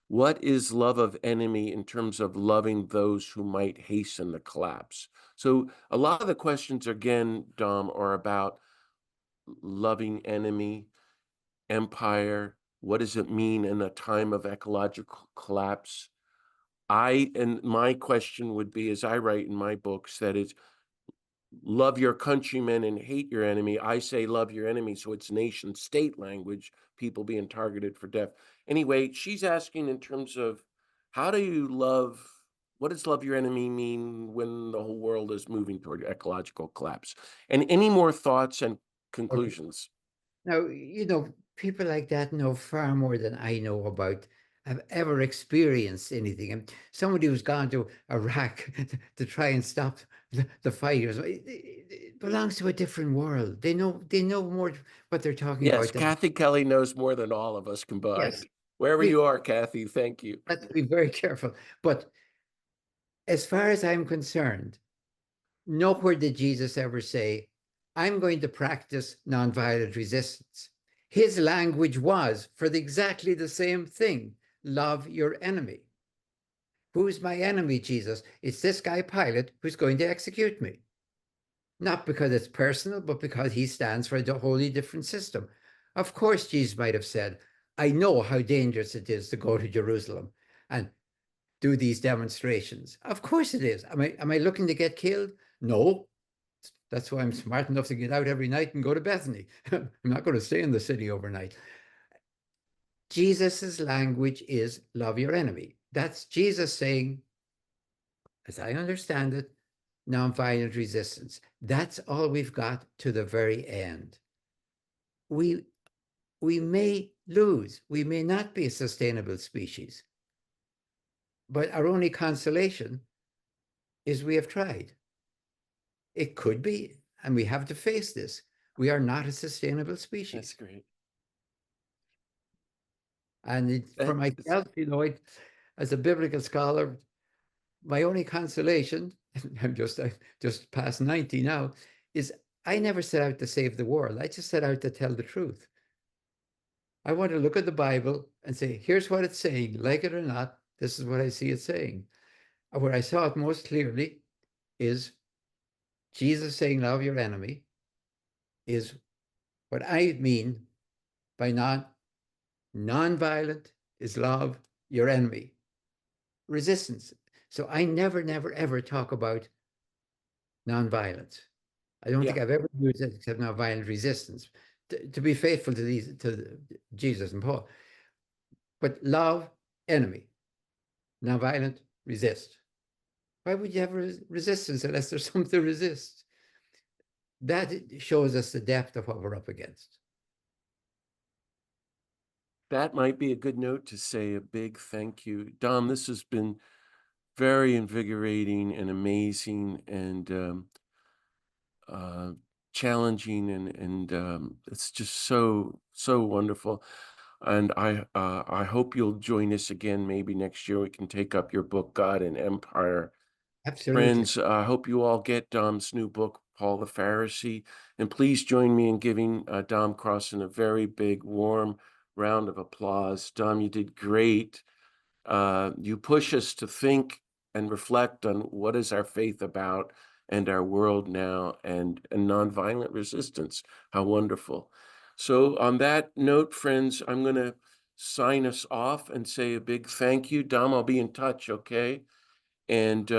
A: What is love of enemy in terms of loving those who might hasten the collapse? So a lot of the questions, again, Dom, are about loving enemy, empire. What does it mean in a time of ecological collapse? And my question would be, as I write in my books, that is, love your countrymen and hate your enemy. I say love your enemy, so it's nation state language, people being targeted for death. Anyway, she's asking in terms of how do you love, what does love your enemy mean when the whole world is moving toward ecological collapse? And any more thoughts and
B: Okay.
A: conclusions?
B: Now, people like that know far more than I know about have ever experienced anything. And somebody who's gone to Iraq to try and stop the fighters, it belongs to a different world. They know more what they're talking
A: Yes,
B: about than
A: Kathy Kelly knows more than all of us
B: yes.
A: combined. Wherever
B: We
A: you are, Kathy, thank you.
B: have to be very careful. But as far as I'm concerned, nowhere did Jesus ever say, I'm going to practice nonviolent resistance. His language was for exactly the same thing: love your enemy. Who's my enemy, Jesus? It's this guy Pilate who's going to execute me. Not because it's personal, but because he stands for a wholly different system. Of course, Jesus might have said, I know how dangerous it is to go to Jerusalem and do these demonstrations. Of course it is. Am I looking to get killed? No. That's why I'm smart enough to get out every night and go to Bethany. I'm not going to stay in the city overnight. Jesus's language is love your enemy. That's Jesus saying, as I understand it, nonviolent resistance. That's all we've got to the very end. We we may lose. We may not be a sustainable species, but our only consolation is we have tried. It could be, and we have to face this. We are not a sustainable
A: That's
B: species.
A: great.
B: And for
A: That is,
B: myself, as a biblical scholar, my only consolation, I'm just past 90 now, is I never set out to save the world. I just set out to tell the truth. I want to look at the Bible and say, here's what it's saying, like it or not, this is what I see it saying. And where I saw it most clearly is Jesus saying, love your enemy, is what I mean by non-violent is love your enemy. Resistance. So I never, never, ever talk about nonviolence. I don't think
A: yeah,
B: I've ever used it except nonviolent resistance to be faithful to Jesus and Paul. But love enemy, nonviolent resist. Why would you have resistance unless there's something to resist? That shows us the depth of what we're up against.
A: that might be a good note to say a big thank you. Dom, this has been very invigorating and amazing and uh, challenging and it's just so wonderful. And I hope you'll join us again. Maybe next year we can take up your book, God and Empire.
B: Absolutely.
A: Friends, I hope you all get Dom's new book, Paul the Pharisee. And please join me in giving Dom Crossan a very big, warm round of applause. Dom, you did great. You push us to think and reflect on what is our faith about and our world now and nonviolent resistance. How wonderful. So on that note, friends, I'm going to sign us off and say a big thank you. Dom, I'll be in touch, okay? And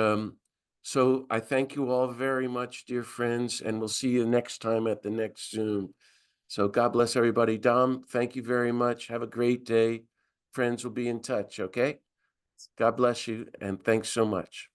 A: so I thank you all very much, dear friends, and we'll see you next time at the next Zoom. So God bless everybody. Dom, thank you very much. Have a great day. Friends will be in touch, okay? God bless you, and thanks so much.